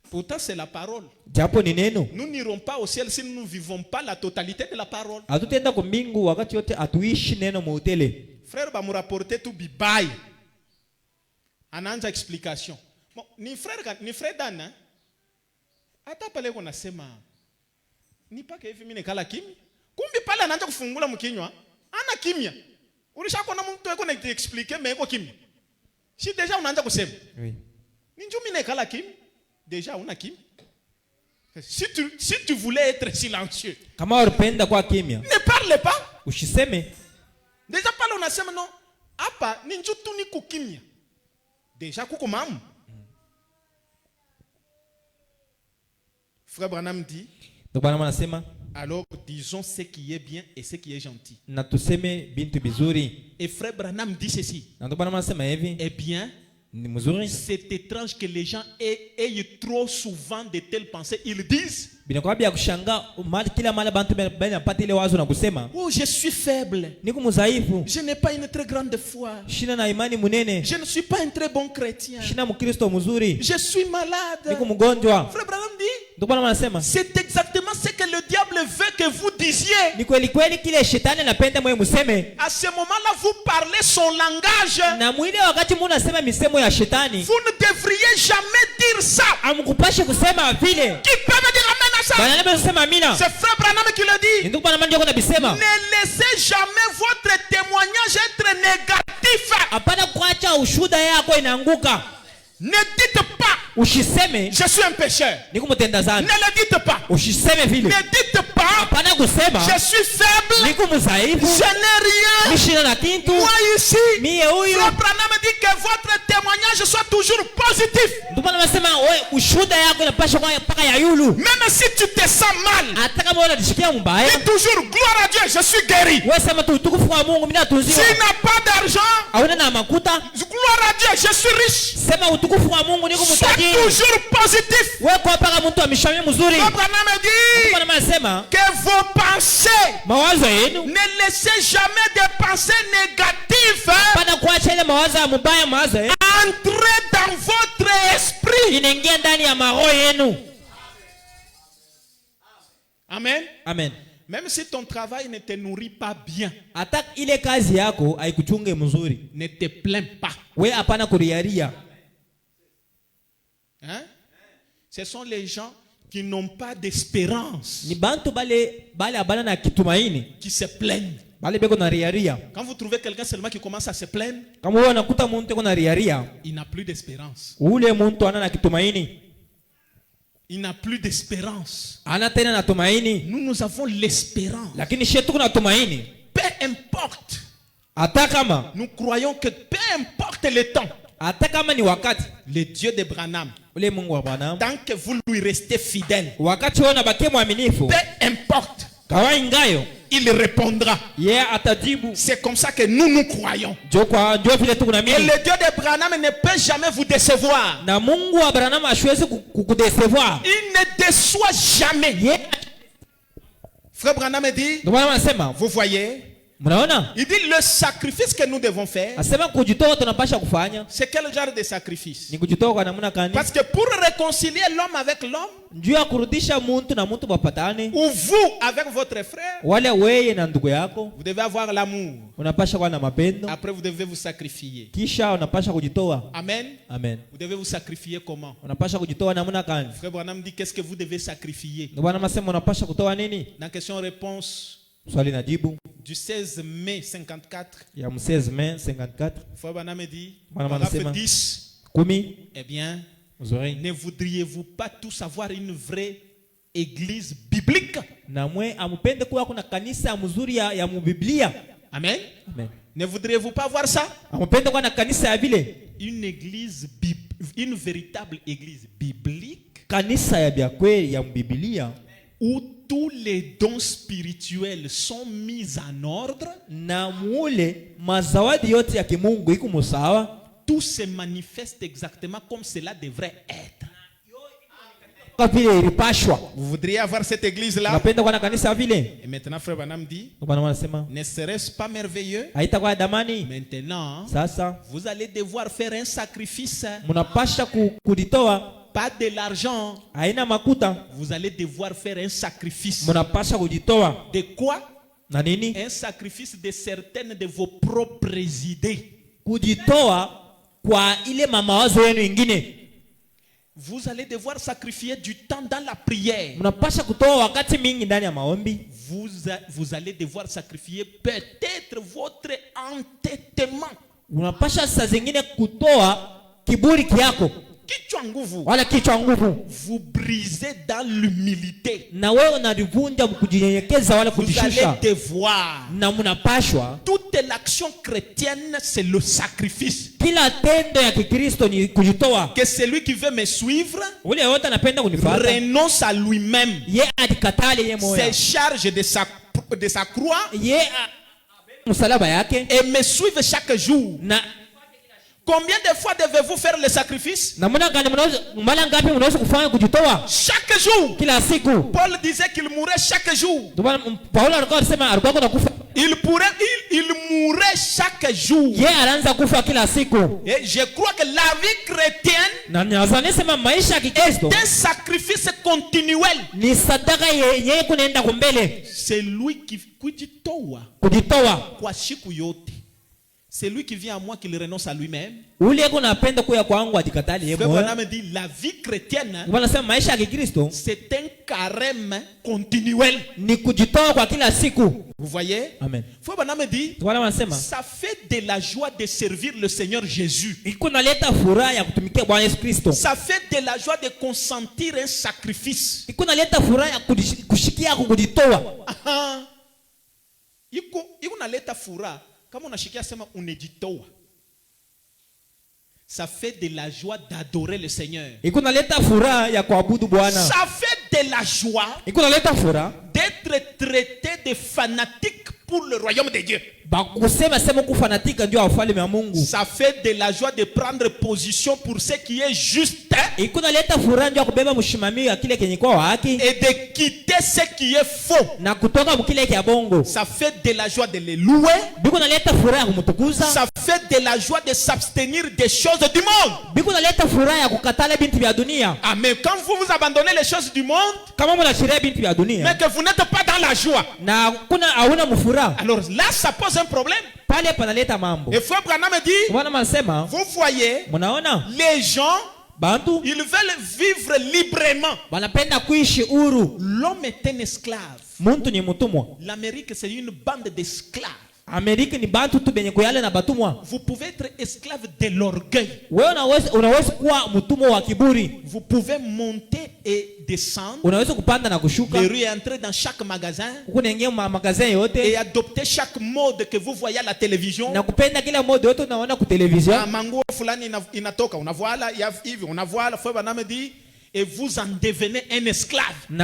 Pourtant c'est la parole. Japo ni neno. Nous n'irons pas au ciel si nous ne vivons pas la totalité de la parole. Hatutaenda kwa mbingu wakati yote atuishi neno muutele. Frère ba mu rapporter tout bibaya. Anaanza explication. Bon, ni frère Dan hein? Hata pale kuna sema ni paka hivi mimi nikala kimya. Kumbe pale anaanza kufungula mkinywa, ana kimya. Ulishakona mtu yuko na expliquer mais yuko kimya. Si déjà unaanza kusema. Oui. Ni njoo mimi nikala kimya. Déjà una kimya. Si tu voulais être silencieux. Kama unapenda kwa kimya. Ne parle pas. Usiseme. Déjà pale unasema non. Hapa ni njoo tu ni kukimya. Déjà kuko mamu. Frère Branham dit, alors disons ce qui est bien et ce qui est gentil. Et Frère Branham dit ceci, eh bien, C'est étrange que les gens aient trop souvent de telles pensées. Ils disent: oh, je suis faible. Je n'ai pas une très grande foi. Je ne suis pas un très bon chrétien. Je suis malade. Frère Branham dit: c'est exactement ce que le diable veut que vous disiez. À ce moment-là, vous parlez son langage. Vous ne devriez jamais dire ça. Qui peut me dire amen à ça? C'est Frère Branham qui le dit. Ne laissez jamais votre témoignage être négatif. Ne dites pas: je suis un pécheur. Ne le dites pas. Ne dites pas: je suis faible. Je n'ai rien. Moi ici, Frère Branham dit que votre témoignage soit toujours positif. Même si tu te sens mal, dis toujours: gloire à Dieu, je suis guéri. Si tu n'as pas d'argent, gloire à Dieu, je suis riche. Sois toujours positif. Frère Branham dit que vos pensées, ne laissez jamais des pensées négatives entrer dans votre esprit. Amen. Amen. Même si ton travail ne te nourrit pas bien, ne te plains pas. Hein? Ce sont les gens qui n'ont pas d'espérance qui se plaignent. Quand vous trouvez quelqu'un seulement qui commence à se plaindre, il n'a plus d'espérance. Il n'a plus d'espérance. Nous avons l'espérance. Peu importe. Nous croyons que peu importe le temps, le Dieu de Branham, tant que vous lui restez fidèle, peu importe, il répondra. C'est comme ça que nous croyons. Et le Dieu de Branham ne peut jamais vous décevoir. Il ne déçoit jamais. Frère Branham dit: vous voyez, il dit le sacrifice que nous devons faire. C'est quel genre de sacrifice? Parce que pour réconcilier l'homme avec l'homme, ou vous avec votre frère, vous devez avoir l'amour. Après vous devez vous sacrifier. Amen. Amen. Vous devez vous sacrifier comment? Frère Branham dit: qu'est-ce que vous devez sacrifier? Dans question-réponse du 16 mai 54, Frère Branham dit, paragraphe 10, eh bien, ne voudriez-vous pas tous avoir une vraie église biblique? Amen. Ne voudriez-vous pas voir ça? Une église, une véritable église biblique où tous les dons spirituels sont mis en ordre. Tout se manifeste exactement comme cela devrait être. Vous voudriez avoir cette église-là? Et maintenant, Frère Branham dit: ne serait-ce pas merveilleux? Maintenant, vous allez devoir faire un sacrifice. Pas de l'argent. Vous allez devoir faire un sacrifice. De quoi? Un sacrifice de certaines de vos propres idées. Vous allez devoir sacrifier du temps dans la prière. Vous allez devoir sacrifier peut-être votre entêtement. Vous brisez dans l'humilité. Vous allez devoir. Toute l'action chrétienne, c'est le sacrifice. Que celui qui veut me suivre renonce à lui-même, se charge de sa croix et me suive chaque jour. Combien de fois devez-vous faire le sacrifice? Chaque jour. Paul disait qu'il mourait chaque jour. Il mourait chaque jour. Et je crois que la vie chrétienne est un sacrifice continuel. C'est lui qui c'est lui qui vient à moi qu'il renonce à lui-même. Dit la vie chrétienne, c'est un carême continuel. Vous voyez? Amen. Dit, ça fait de la joie de servir le Seigneur Jésus. Ça fait de la joie de consentir un sacrifice. Ça fait de la joie d'adorer le Seigneur. Ça fait de la joie d'être traité de fanatique pour le royaume de Dieu. Ça fait de la joie de prendre position pour ce qui est juste et de quitter ce qui est faux. Ça fait de la joie de les louer. Ça fait de la joie de s'abstenir des choses du monde. Ah, mais quand vous vous abandonnez les choses du monde, mais que vous n'êtes pas dans la joie, alors là ça pose un problème. Et Frère Branham dit, vous voyez, les gens, ils veulent vivre librement. L'homme est un esclave. L'Amérique, c'est une bande d'esclaves. Vous pouvez être esclave de l'orgueil. Vous pouvez monter et descendre les rues et entrer dans chaque magasin et adopter chaque mode que vous voyez à la télévision. Mango fulani inatoka, unavala hivi, unavala. Frère Branham dit, et vous en devenez un esclave. Vous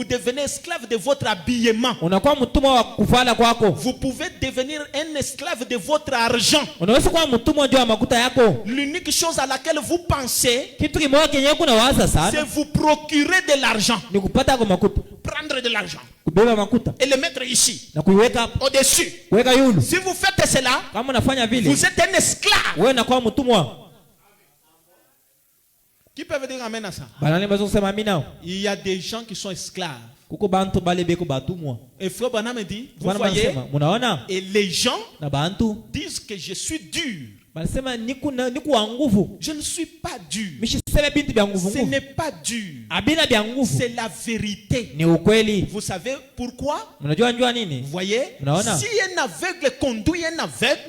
devenez esclave de votre habillement. Vous pouvez devenir un esclave de votre argent. L'unique chose à laquelle vous pensez, c'est vous procurer de l'argent. Prendre de l'argent et le mettre ici, au-dessus. Si vous faites cela, vous êtes un esclave. Qui peuvent dire amen à ça? Il y a des gens qui sont esclaves. Et Frère Branham dit, vous voyez, et les gens disent que je suis dur. Je ne suis pas dur. Ce n'est pas dur. C'est la vérité. Vous savez pourquoi? Vous voyez, si un aveugle conduit un aveugle,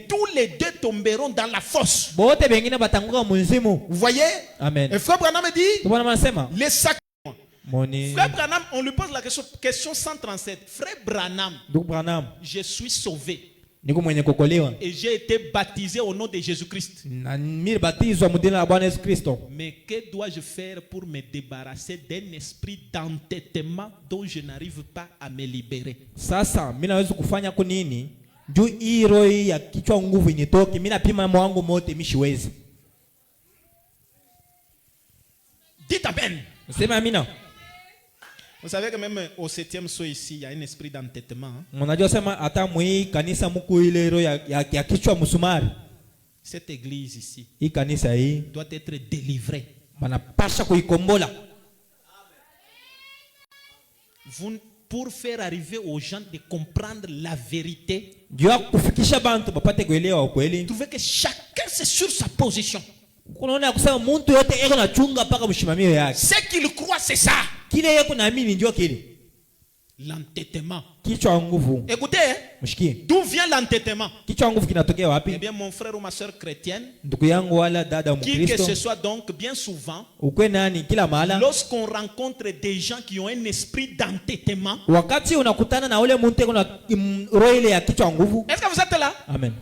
tous les deux tomberont dans la fosse. Vous voyez? Amen. Et Frère Branham dit, les sacrements. Frère Branham, on lui pose la question 137. Frère Branham, je suis sauvé. Et j'ai été baptisé au nom de Jésus-Christ. Mais que dois-je faire pour me débarrasser d'un esprit d'entêtement dont je n'arrive pas à me libérer? Dites amen. Vous savez que même au 7e saut ici, il y a un esprit d'entêtement. Cette église ici doit être délivrée. Pour faire arriver aux gens de comprendre la vérité, trouvez que chacun c'est sur sa position. Ce qu'il croit, c'est ça. L'entêtement. Écoutez, d'où vient l'entêtement? Eh bien, mon frère ou ma soeur chrétienne, qui que ce soit, donc bien souvent, lorsqu'on rencontre des gens qui ont un esprit d'entêtement, est-ce que vous êtes là? Amen.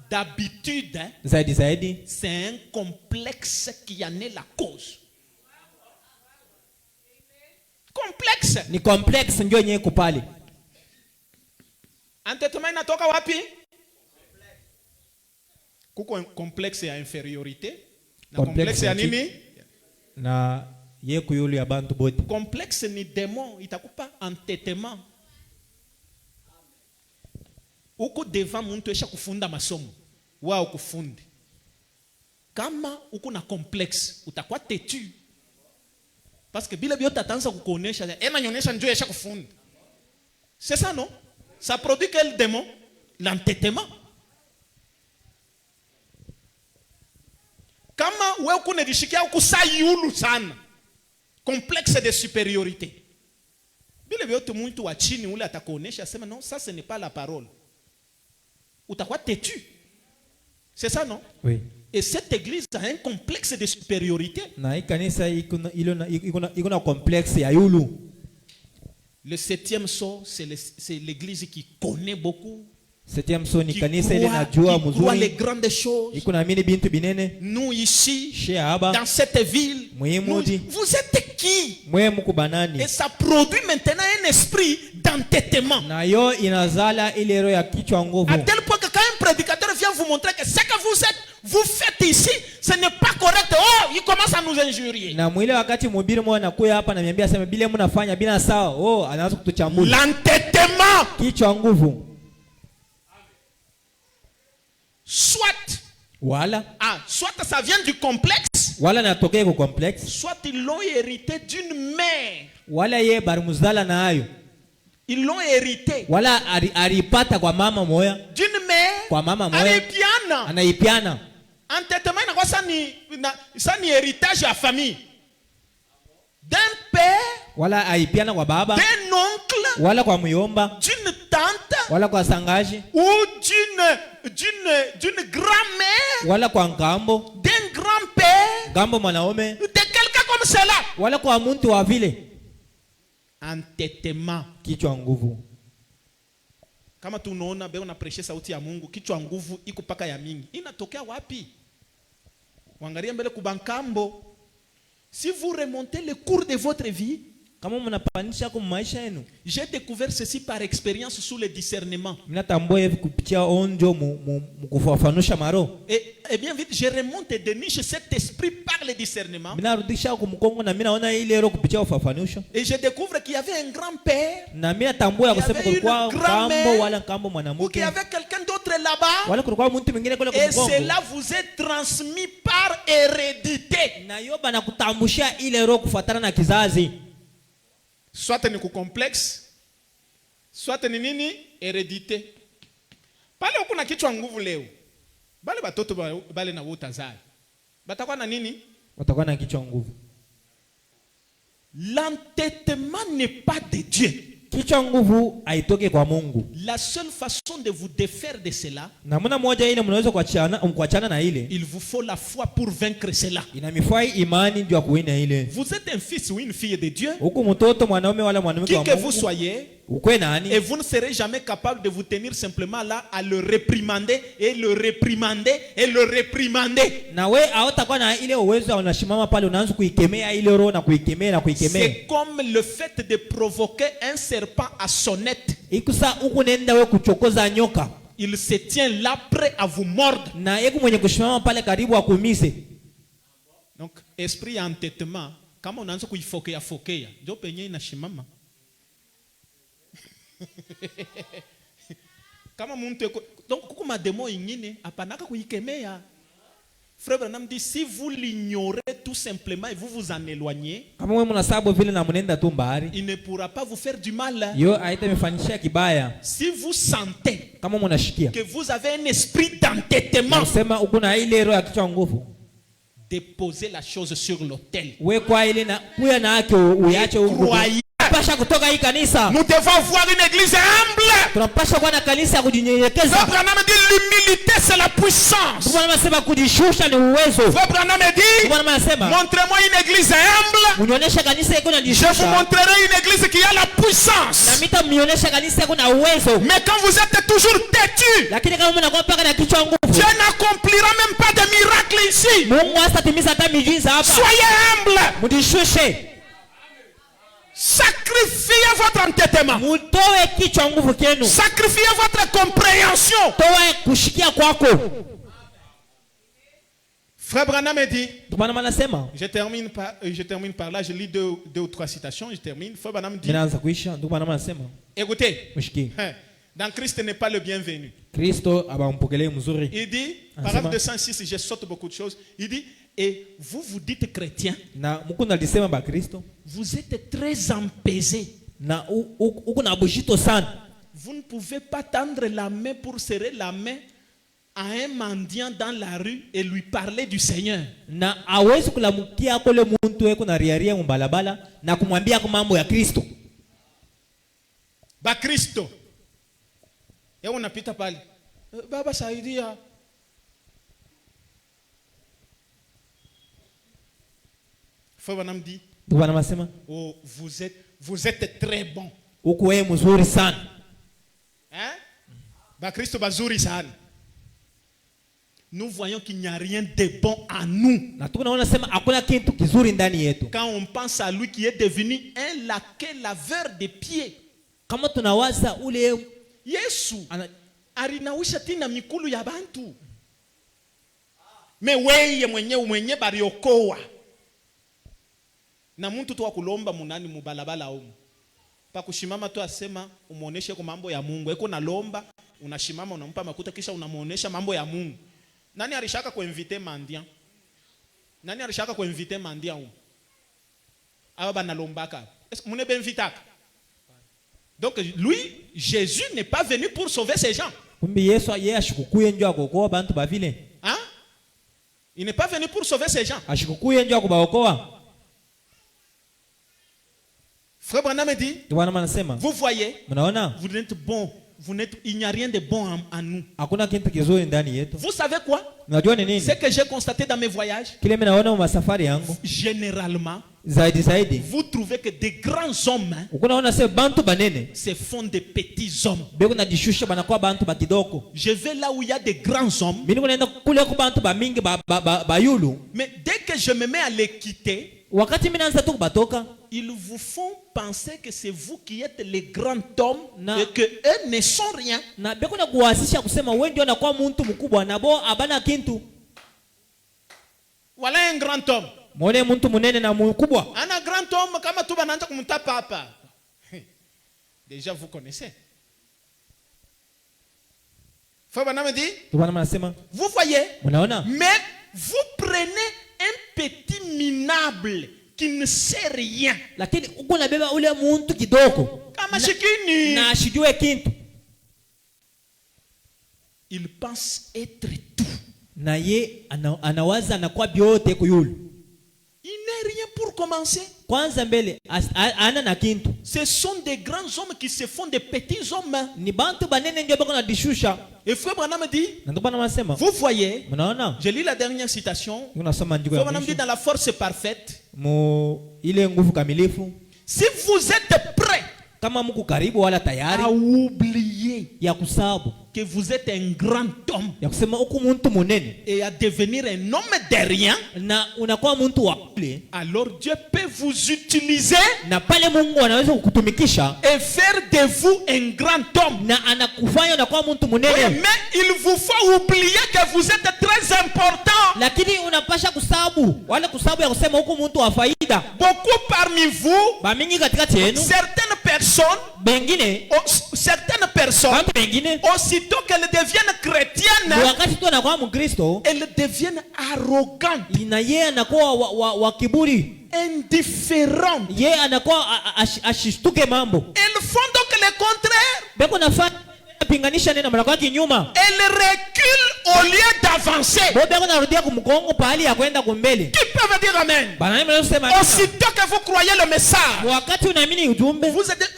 D'habitude, c'est un complexe qui en est la cause. Complexe. Ni complexe ndio yenyewe kupali. Entêtement inatoka wapi? Kuko complexe ya infériorité. Na complexe ya nini? Na yeku yule ya bantu bote. Complexe ni démon, itakupa entêtement. Uko devant muntu esha kufunda masomo. Wao kufundi. Kama uko na complexe, utakuwa têtu. Parce que bila biote atanza kukuonesha, nyonyesha njoo esha kufunda. C'est ça non? Ça produit quel démon? L'entêtement. Kama wewe kunedishikia kusayulu sana. Complexe de supériorité. Bila biote muntu wa chini ule atakuonesha asema non, ça ce n'est pas la parole. Utakuwa têtu. C'est ça non? Oui. Et cette église a un complexe de supériorité. Na ikanisa iko na complexe ya yulu. Le 7e sceau, c'est l'église qui connaît beaucoup. 7e sceau ni kanisa ile najua mzuri. Qui croit les grandes choses. Iko na mini bintu binene. Nous ici, Sheaba, dans cette ville, vous êtes qui? Et ça produit maintenant un esprit d'entêtement. Na yo inazala ile roho ya kichwa nguvu. À tel point que quand un prédicateur vient vous montrer que ce que vous faites ici, ce n'est pas correct. Oh, il commence à nous injurier. Na mwile wakati mhubiri mmoja anakuja hapa na niambia sema bile mnafanya bila sawa. Oh, anaanza kutuchambua. L'entêtement. Kichwa nguvu. Soit soit ça vient du complexe. Wala natokea kwa complexe. Soit ils l'ont hérité d'une mère. Wala ye barimuzala na hayo. Ils l'ont hérité. Wala alipata kwa mama moya. D'une mère. Kwa mama moya. Anaipiana. Entêtement inakuwa ça ni héritage ya famille. D'un père. Wala aipiana kwa baba. D'un oncle. Wala kwa muyomba. D'une tante. Wala kwa sangaji. Ou d'une grand-mère. Wala kwa ngambo. D'un grand-père. Ngambo mwanaume. De quelqu'un comme cela. Wala kwa muntu wa vile. Entêtement. Kichwa nguvu. Kama tunaona beo na prêcher sauti ya Mungu, kichwa nguvu iko paka ya mingi. Inatokea wapi? Wangalia mbele kubankambo. Si vous remontez le cours de votre vie, j'ai découvert ceci par expérience sous le discernement. Et bien vite, je remonte et déniche cet esprit par le discernement. Et je découvre qu'il y avait un grand-père, il y avait une grand-mère, ou qu'il y avait quelqu'un d'autre là-bas. Et cela vous est transmis par hérédité. Soit ni complexe, soit ni nini hérédité. Pale ukuna kichwa nguvu leo. Bale batoto bale na utazai. Batakuwa na nini? Batakuwa na kichwa nguvu. L'entêtement n'est pas de Dieu. Kichwa nguvu haitoki kwa Mungu. La seule façon de vous défaire de cela, namna moja ile mnaweza kuachana na ile, il vous faut la foi pour vaincre cela. Inamifai imani ndio kuwina ile. Vous êtes un fils ou une fille de Dieu. Huko mtoto mwanaume wala mwanamke wa Mungu. Qui que vous soyez, et vous ne serez jamais capable de vous tenir simplement là à le réprimander et le réprimander et le réprimander. Na we hautakuwa na ile uwezo unashimama pale unaanza kuikemea ile roho na kuikemea na kuikemea. C'est comme le fait de provoquer un serpent à sonnette. Ikusa uko nenda we kuchokoza nyoka. Il se tient là prêt à vous mordre. Na yeye mwenye kushimama pale karibu akuumize. Donc esprit ya entêtement kama unaanza kuifokea ndio penye inashimama. Kama muntu donc kuko mademo ingine apanaka kuikemea. Frère Branham dit si vous l'ignorez tout simplement et vous vous en éloignez, il ne pourra pas vous faire du mal. Si vous sentez que vous avez un esprit d'entêtement, déposez la chose sur l'autel. Nous devons voir une église humble. Frère Branham dit l'humilité c'est la puissance. Frère Branham dit montrez-moi une église humble. Je vous montrerai une église qui a la puissance. Mais quand vous êtes toujours têtu, Dieu n'accomplira même pas de miracles ici. Soyez humble. Sacrifiez votre entêtement. Sacrifiez votre compréhension. Frère Branham dit, je termine par là, je lis deux ou trois citations, je termine. Frère Branham dit, écoutez, dans Christ n'est pas le bienvenu. Il dit, paragraphe 206, je saute beaucoup de choses, il dit, et vous vous dites chrétien, vous êtes très empesé. Vous ne pouvez pas tendre la main pour serrer la main à un mendiant dans la rue et lui parler du Seigneur. Na hawezi kulamukia kule muntu eko na riaria mbalabala na kumwambia kwa mambo ya Kristo. Ba Kristo. Yeye unapita pale. Baba saidia. Frère Branham dit, oh, vous êtes très bon. Uko wewe mzuri sana. Hein? Ba Kristo bazuri sana. Nous voyons qu'il n'y a rien de bon en nous. Quand on pense à lui qui est devenu un laquais laveur de pieds. Yesu alinawisha tina mikulu ya bantu. Me weye mwenye bariokoa. Na muntu tu wa kulomba munani mubalabala umu. Pa kushimama tu asema umuoneshe kwa mambo ya Mungu. Eko na lomba, unashimama unampa makuta kisha unamuonesha mambo ya Mungu. Nani alishaka kuinvite mandian? Nani alishaka kuinvite mandian umu? Aba banalombaka. Est-ce que mune benvitaka? Donc lui, Jésus n'est pas venu pour sauver ces gens. Hein? Il n'est pas venu pour sauver ces gens. Frère Branham dit, vous voyez, vous n'êtes bon. Il n'y a rien de bon en nous. Vous savez quoi? Ce que j'ai constaté dans mes voyages, généralement, vous trouvez que des grands hommes se font des petits hommes. Je vais là où il y a des grands hommes, mais dès que je me mets à les quitter, ils vous font penser que c'est vous qui êtes les grands hommes et que eux ne sont rien. Voilà un grand homme. Un grand homme comme papa. Déjà vous connaissez. Frère Branham dit, vous voyez, mais vous prenez un petit minable qui ne sait rien. Il pense être tout. Il n'est rien pour commencer. Ce sont des grands hommes qui se font des petits hommes. Et Frère Branham dit, vous voyez, je lis la dernière citation. Frère Branham dit dans la force parfaite, si vous êtes prêts à oublier que vous êtes un grand homme et à devenir un homme de rien, alors Dieu peut vous utiliser et faire de vous un grand homme. Mais il vous faut oublier que vous êtes très important. Beaucoup parmi vous, certaines personnes, aussitôt qu'elles deviennent chrétiennes, elles deviennent arrogantes, indifférentes. Elles font donc le contraire. Elle recule au lieu d'avancer. Qui peut me dire amen? Aussitôt que vous croyez le message,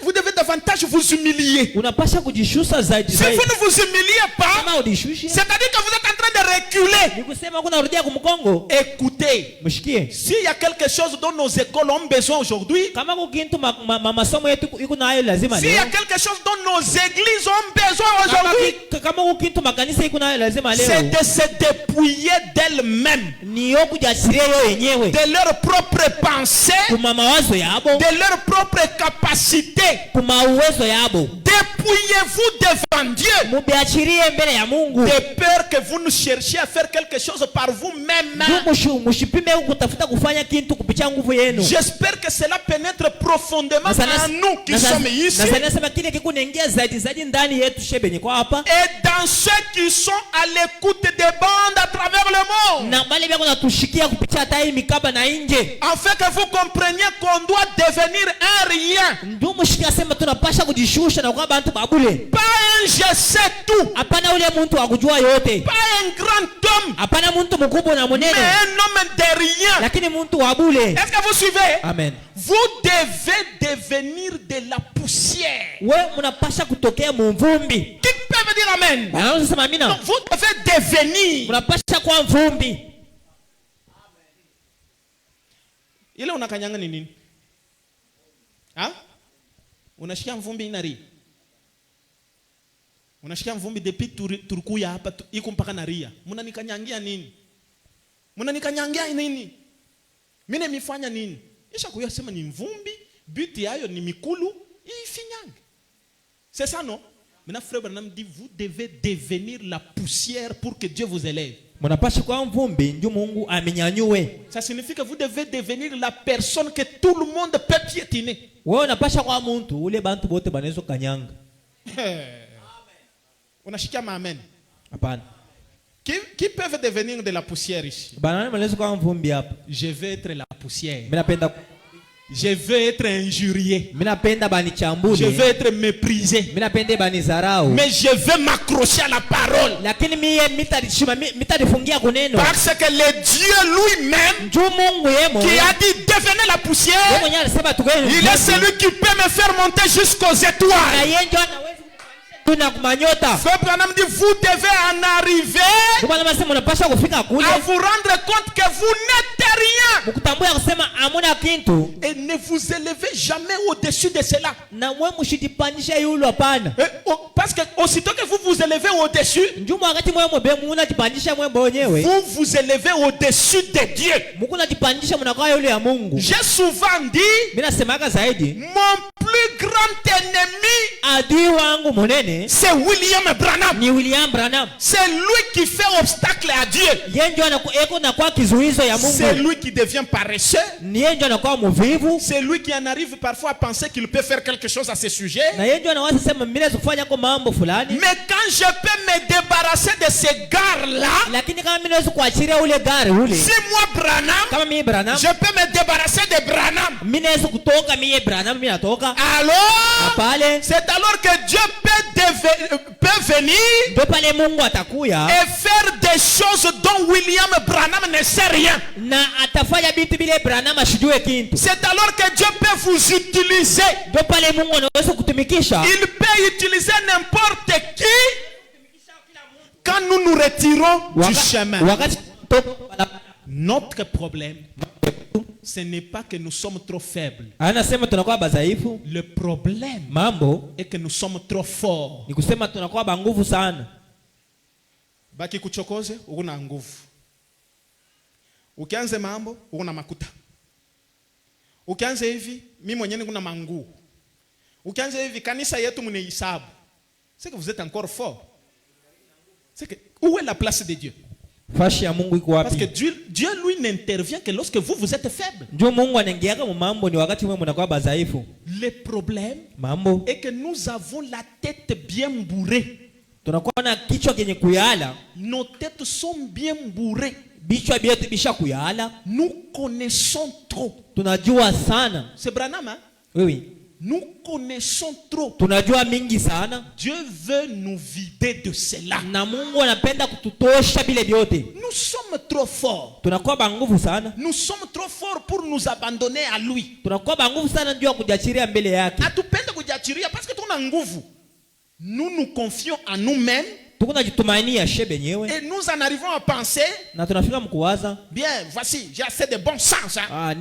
vous devez davantage vous humilier. Si vous ne vous humiliez pas, c'est-à-dire que vous êtes en train de reculer. Écoutez, s'il y a quelque chose dont nos écoles ont besoin aujourd'hui, s'il y a quelque chose dont nos églises ont besoin aujourd'hui, c'est de se dépouiller d'elles-mêmes, de leurs propres pensées, de leurs propres capacités, dépouiller Dépouillez-vous devant Dieu. De peur que vous ne cherchiez à faire quelque chose par vous-même. J'espère que cela pénètre profondément en nous qui sommes ici. Et dans ceux qui sont à l'écoute des bandes à travers le monde. Afin que vous compreniez qu'on doit devenir un rien. Pas un je sais tout. Pas un grand homme. Mais un homme de rien. Est-ce que vous suivez? Amen. Vous devez devenir de la poussière. Qui peut me dire amen? Non, vous devez devenir. Ile unakanyanga ni nini? Ha? Unashikia mvumbi inari. Unashikia mvumbi depuis Turkuya hapa iko mpaka Naria. Mnanikanyangia nini? Mnanikanyangia nini? Mimi nimefanya nini? Isha kuyasema ni mvumbi, biti yayo ni mikulu, ifinyange. C'est ça non? Maintenant frère Branham dit vous devez devenir la poussière pour que Dieu vous élève. Ça signifie que vous devez devenir la personne que tout le monde peut piétiner. Unashikia amen. Qui peuvent devenir de la poussière ici? Je vais être la poussière. Je veux être injurié. Je veux être méprisé. Mais je veux m'accrocher à la parole. Parce que le Dieu lui-même qui a dit devenez la poussière, il est celui qui peut me faire monter jusqu'aux étoiles. Frère Branham dit vous devez en arriver à vous rendre compte que vous n'êtes rien. Et ne vous élevez jamais au-dessus de cela. Parce que aussitôt que vous vous élevez au-dessus, vous vous élevez au-dessus de Dieu. J'ai souvent dit mon plus grand ennemi, c'est William Branham. C'est lui qui fait obstacle à Dieu. C'est lui qui devient paresseux. C'est lui qui en arrive parfois à penser qu'il peut faire quelque chose à ce sujet. Mais quand je peux me débarrasser de ces gares-là, si moi Branham, je peux me débarrasser de Branham. Alors, c'est alors que Dieu peut venir et faire des choses dont William Branham ne sait rien. C'est alors que Dieu peut vous utiliser. Il peut utiliser n'importe qui quand nous nous retirons du chemin. Notre problème, ce n'est pas que nous sommes trop faibles. Le problème est que nous sommes trop forts. Baki kuchokoze una nguvu. Ukianze mambo una makuta. Ukianze hivi mimi mwenyewe kuna mangu. Ukianze hivi kanisa yetu mneisabu. C'est que vous êtes encore fort. C'est que où est la place de Dieu? Parce que Dieu lui n'intervient que lorsque vous êtes faible. Le problème est que nous avons la tête bien bourrée. Nos têtes sont bien bourrées. Nous connaissons trop. C'est Branham, hein? Oui. Nous connaissons trop. Dieu veut nous vider de cela. Nous sommes trop forts. Nous sommes trop forts pour nous abandonner à lui. Nous nous confions en nous-mêmes. Et nous en arrivons à penser, bien, voici, j'ai assez de bon sens. Hein?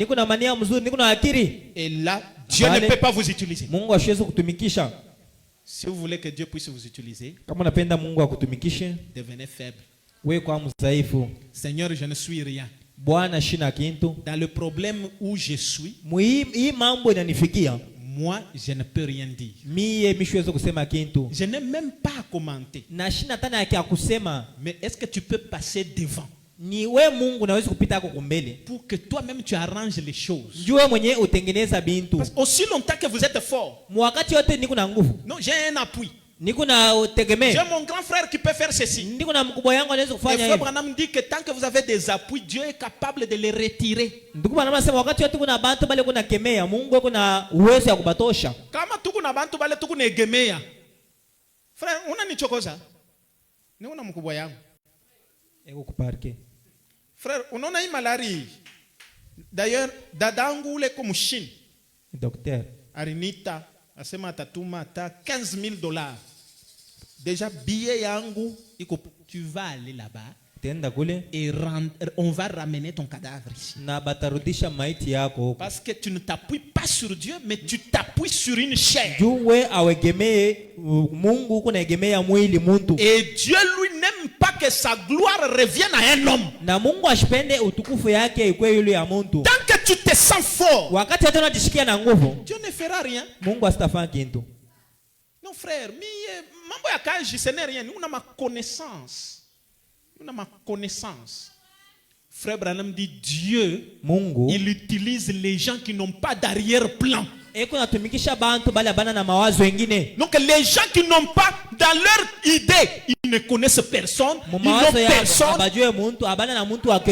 Et là, Dieu ne peut pas vous utiliser. Si vous voulez que Dieu puisse vous utiliser, devenez faible. Seigneur, je ne suis rien. Dans le problème où je suis, moi, je ne peux rien dire. Je n'ai même pas commenté. Mais est-ce que tu peux passer devant? Pour que toi-même tu arranges les choses. Parce aussi longtemps que vous êtes fort. Non, j'ai un appui. J'ai mon grand frère qui peut faire ceci. Et frère Branham dit que tant que vous avez des appuis, Dieu est capable de les retirer. Kama tukuna bantu bale tukuna egemea. Frère, unanichokoza? Ni una mkubwa yangu. Frère, unaona hii malari. D'ailleurs, dadangu ule ko mshini. Docteur Arinita asema atatuma ata $15,000. Déjà billet yangu, tu vas aller là-bas. Et on va ramener ton cadavre ici. Parce que tu ne t'appuies pas sur Dieu, mais tu t'appuies sur une chair. Et Dieu lui n'aime pas que sa gloire revienne à un homme. Tant que tu te sens fort, Dieu ne fera rien. Non frère, mambo ya kaji ce n'est rien. Nous avons ma connaissance. Nous avons ma connaissance. Frère Branham dit Dieu, il utilise les gens qui n'ont pas d'arrière-plan. Donc les gens qui n'ont pas dans leur idée, ils ne connaissent personne, ils n'ont personne.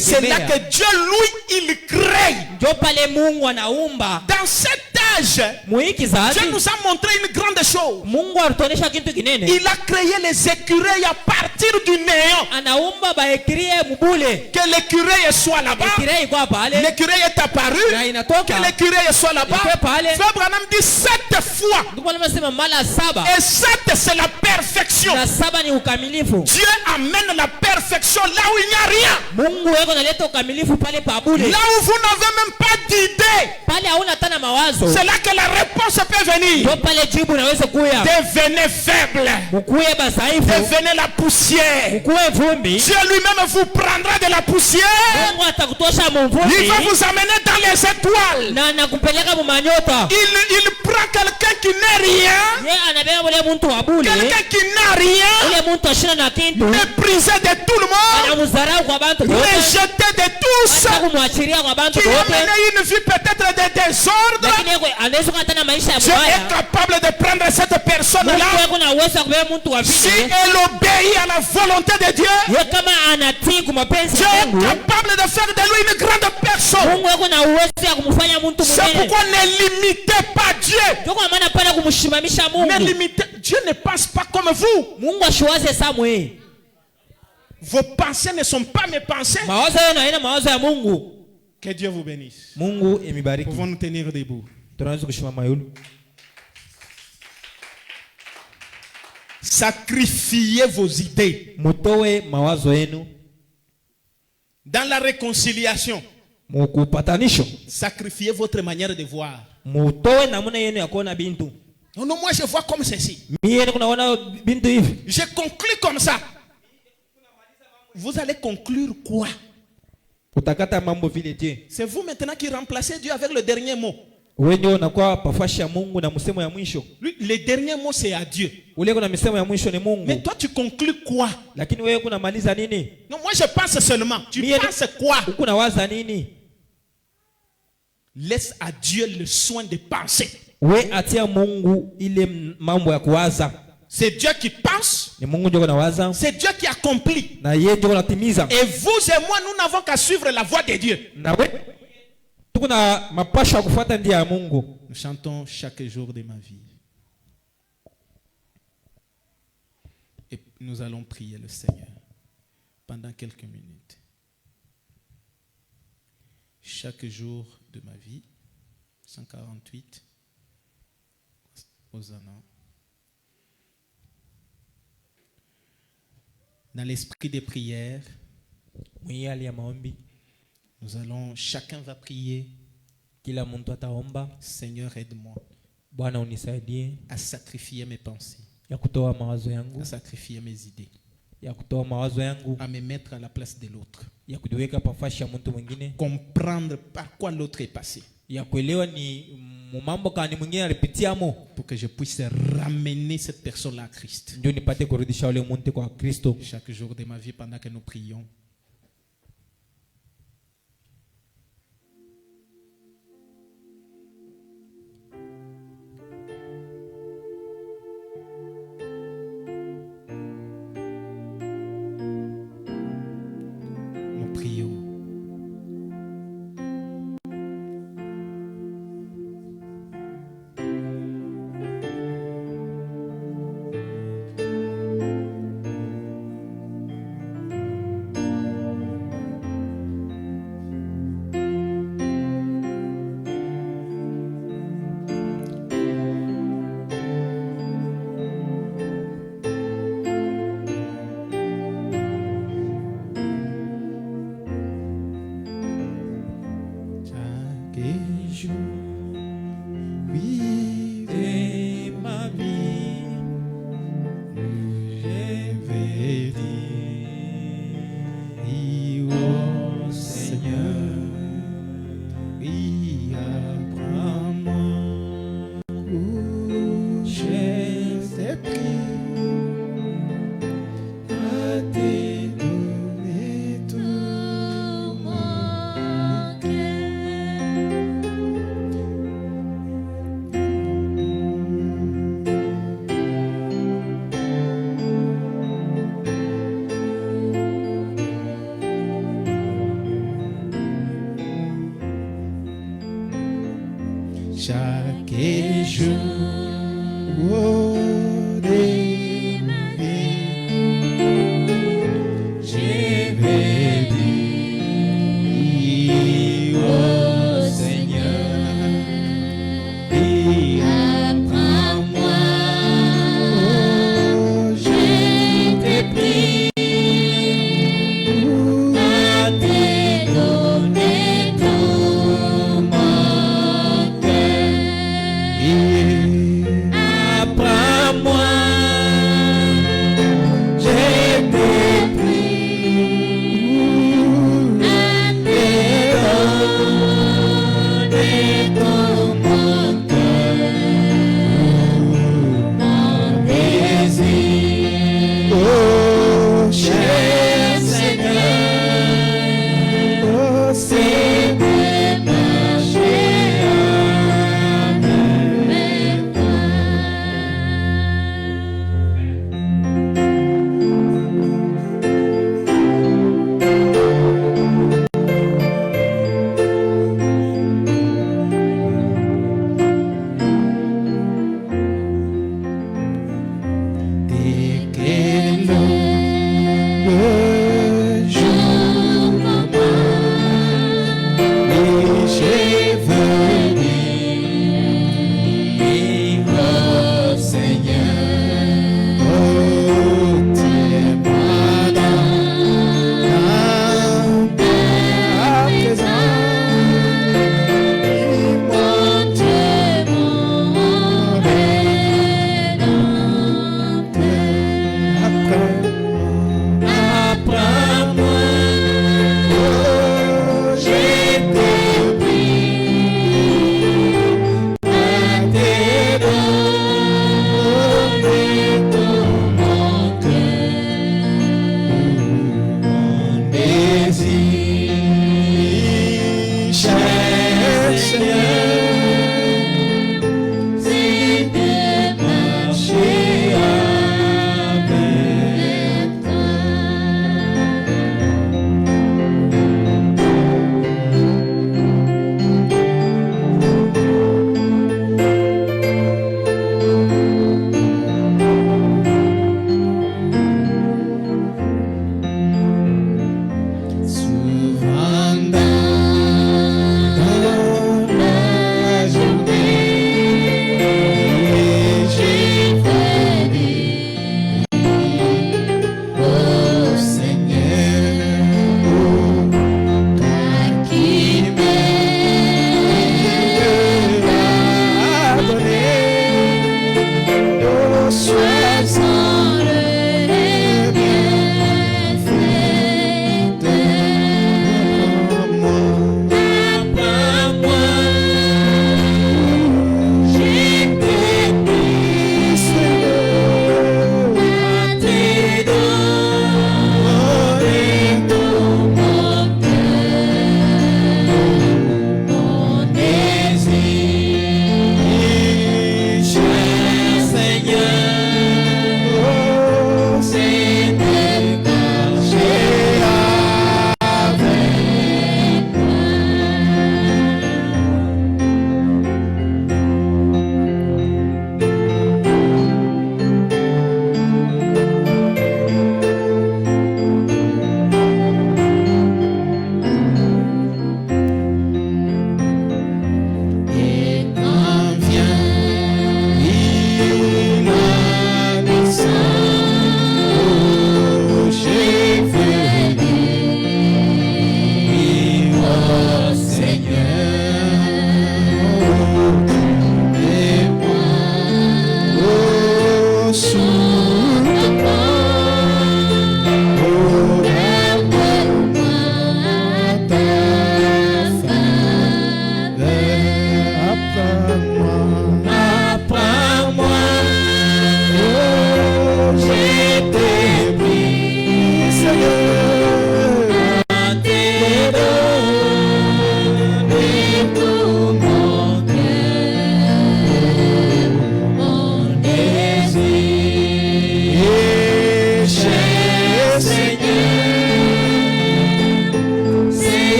C'est là que Dieu lui, il crée. Dans cet âge, Dieu nous a montré une grande chose. Il a créé les écureuils à partir du néant. Que l'écureuil soit là-bas. L'écureuil est apparu. Que l'écureuil soit là-bas. Frère Branham dit 7 fois. Et 7 c'est la perfection. Dieu amène la perfection là où il n'y a rien. Là où vous n'avez même pas d'idée. C'est là que la réponse peut venir. Devenez faible. Devenez la poussière. Dieu lui-même vous prendra de la poussière. Il va vous amener dans les étoiles. Il prend quelqu'un qui n'est rien. Quelqu'un qui n'a rien. Méprisé de tout le monde. Rejeté de tous. Qui a mené une vie peut-être de désordre. Dieu est capable de prendre cette personne-là. Si elle obéit à la volonté de Dieu, Dieu est capable de faire de lui une grande personne. C'est pourquoi ne limitez pas Dieu. Ne limitez. Dieu ne pense pas comme vous. Vos pensées ne sont pas mes pensées. Que Dieu vous bénisse. Pouvons nous tenir debout. Sacrifiez vos idées. Dans la réconciliation, sacrifiez votre manière de voir. Non, moi je vois comme ceci. Je conclue comme ça. Vous allez conclure quoi? C'est vous maintenant qui remplacez Dieu avec le dernier mot. Lui, le dernier mot c'est à Dieu. Mais toi tu conclus quoi? Non, moi je pense seulement. Tu penses quoi? Laisse à Dieu le soin de penser. C'est Dieu qui pense. C'est Dieu qui accomplit. Et vous et moi, nous n'avons qu'à suivre la voie de Dieu. Nous chantons chaque jour de ma vie. Et nous allons prier le Seigneur pendant quelques minutes. Chaque jour de ma vie, 148, Hosanna. Dans l'esprit des prières, nous allons, chacun va prier. Seigneur, aide-moi à sacrifier mes pensées, à sacrifier mes idées, à me mettre à la place de l'autre, comprendre par quoi l'autre est passé, pour que je puisse ramener cette personne-là à Christ. Chaque jour de ma vie pendant que nous prions. Nous prions. Chaque jour de ma vie, je vais dire au Seigneur, et apprends-moi, je te prie, à te donner tout mon cœur. Apprends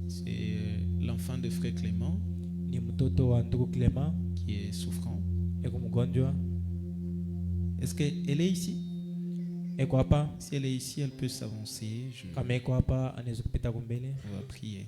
C'est l'enfant de frère Clément qui est souffrant. Est-ce qu'elle est ici? Si elle est ici, elle peut s'avancer. On va prier.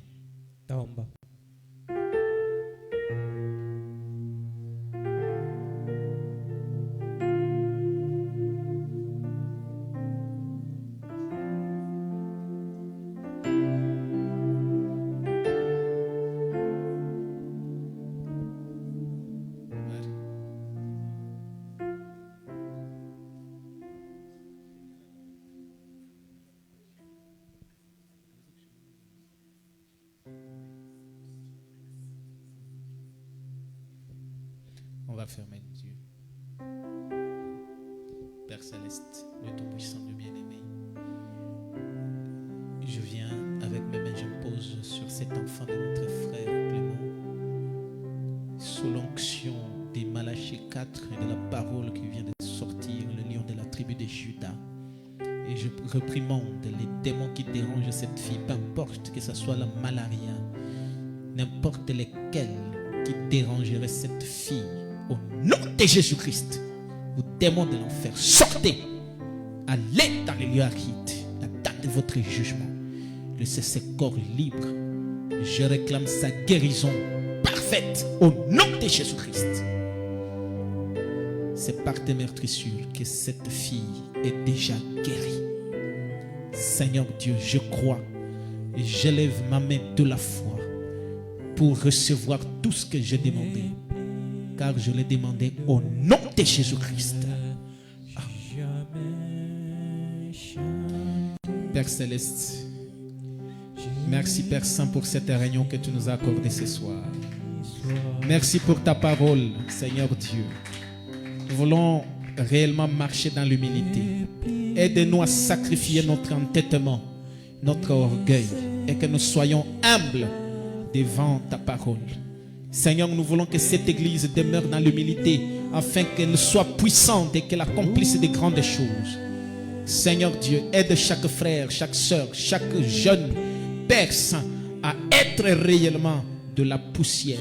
On va fermer les yeux. Père Céleste, le Tout-Puissant, le Bien-Aimé, je viens avec mes mains, je me pose sur cet enfant de notre frère Clément, sous l'onction des Malachie 4 et de la parole qui vient de sortir, le lion de la tribu de Juda. Et je réprimande les démons qui dérangent cette fille, peu importe que ce soit la malaria, n'importe lesquels qui dérangeraient cette fille. Au nom de Jésus-Christ, vous démons de l'enfer, sortez, allez dans les lieux arides, la date de votre jugement, laissez ce corps libre. Je réclame sa guérison parfaite au nom de Jésus-Christ. C'est par tes meurtrissures que cette fille est déjà guérie. Seigneur Dieu, je crois et j'élève ma main de la foi pour recevoir tout ce que j'ai demandé. Car je l'ai demandé au nom de Jésus-Christ. Père Céleste, merci Père Saint pour cette réunion que tu nous as accordée ce soir. Merci pour ta parole, Seigneur Dieu. Nous voulons réellement marcher dans l'humilité. Aide-nous à sacrifier notre entêtement, notre orgueil, et que nous soyons humbles devant ta parole. Seigneur, nous voulons que cette église demeure dans l'humilité afin qu'elle soit puissante et qu'elle accomplisse de grandes choses. Seigneur Dieu, aide chaque frère, chaque soeur, chaque jeune Père Saint à être réellement de la poussière,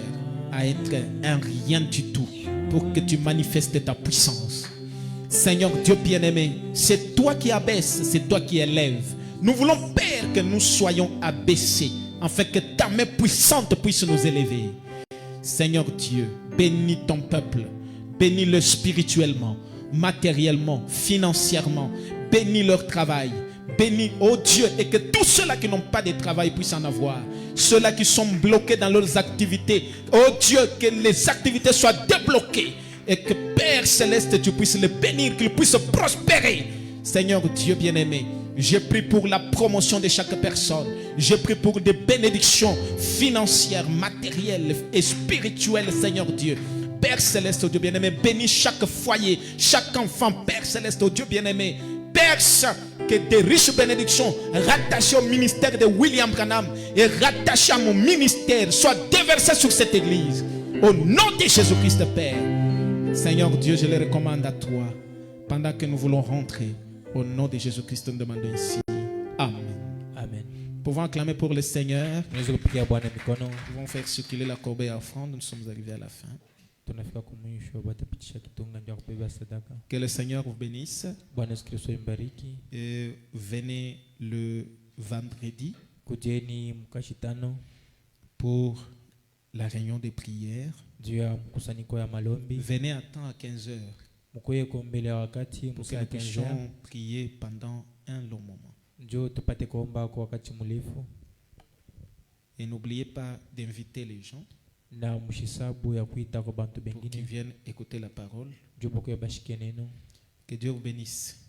à être un rien du tout pour que tu manifestes ta puissance. Seigneur Dieu bien-aimé, c'est toi qui abaisses, c'est toi qui élèves. Nous voulons, Père, que nous soyons abaissés afin que ta main puissante puisse nous élever. Seigneur Dieu, bénis ton peuple, bénis-le spirituellement, matériellement, financièrement, bénis leur travail, bénis, oh Dieu, et que tous ceux-là qui n'ont pas de travail puissent en avoir, ceux-là qui sont bloqués dans leurs activités, oh Dieu, que les activités soient débloquées, et que Père Céleste, tu puisses les bénir, qu'ils puissent prospérer. Seigneur Dieu bien-aimé, je prie pour la promotion de chaque personne. Je prie pour des bénédictions financières, matérielles et spirituelles, Seigneur Dieu. Père Céleste, oh Dieu bien-aimé, bénis chaque foyer, chaque enfant, Père Céleste, oh Dieu bien-aimé. Père Saint, que des riches bénédictions rattachées au ministère de William Branham et rattachées à mon ministère soient déversées sur cette église. Au nom de Jésus-Christ, Père. Seigneur Dieu, je les recommande à toi pendant que nous voulons rentrer. Au nom de Jésus-Christ, nous demandons ici. Amen. Amen. Pouvons acclamer pour le Seigneur. Nous pouvons faire circuler la corbeille à offrande. Nous sommes arrivés à la fin. Que le Seigneur vous bénisse. Et venez le vendredi pour la réunion de prière. Venez à temps à 15h. Pour que nous puissions prier pendant un long moment. Et n'oubliez pas d'inviter les gens pour qu'ils viennent écouter la parole. Que Dieu vous bénisse.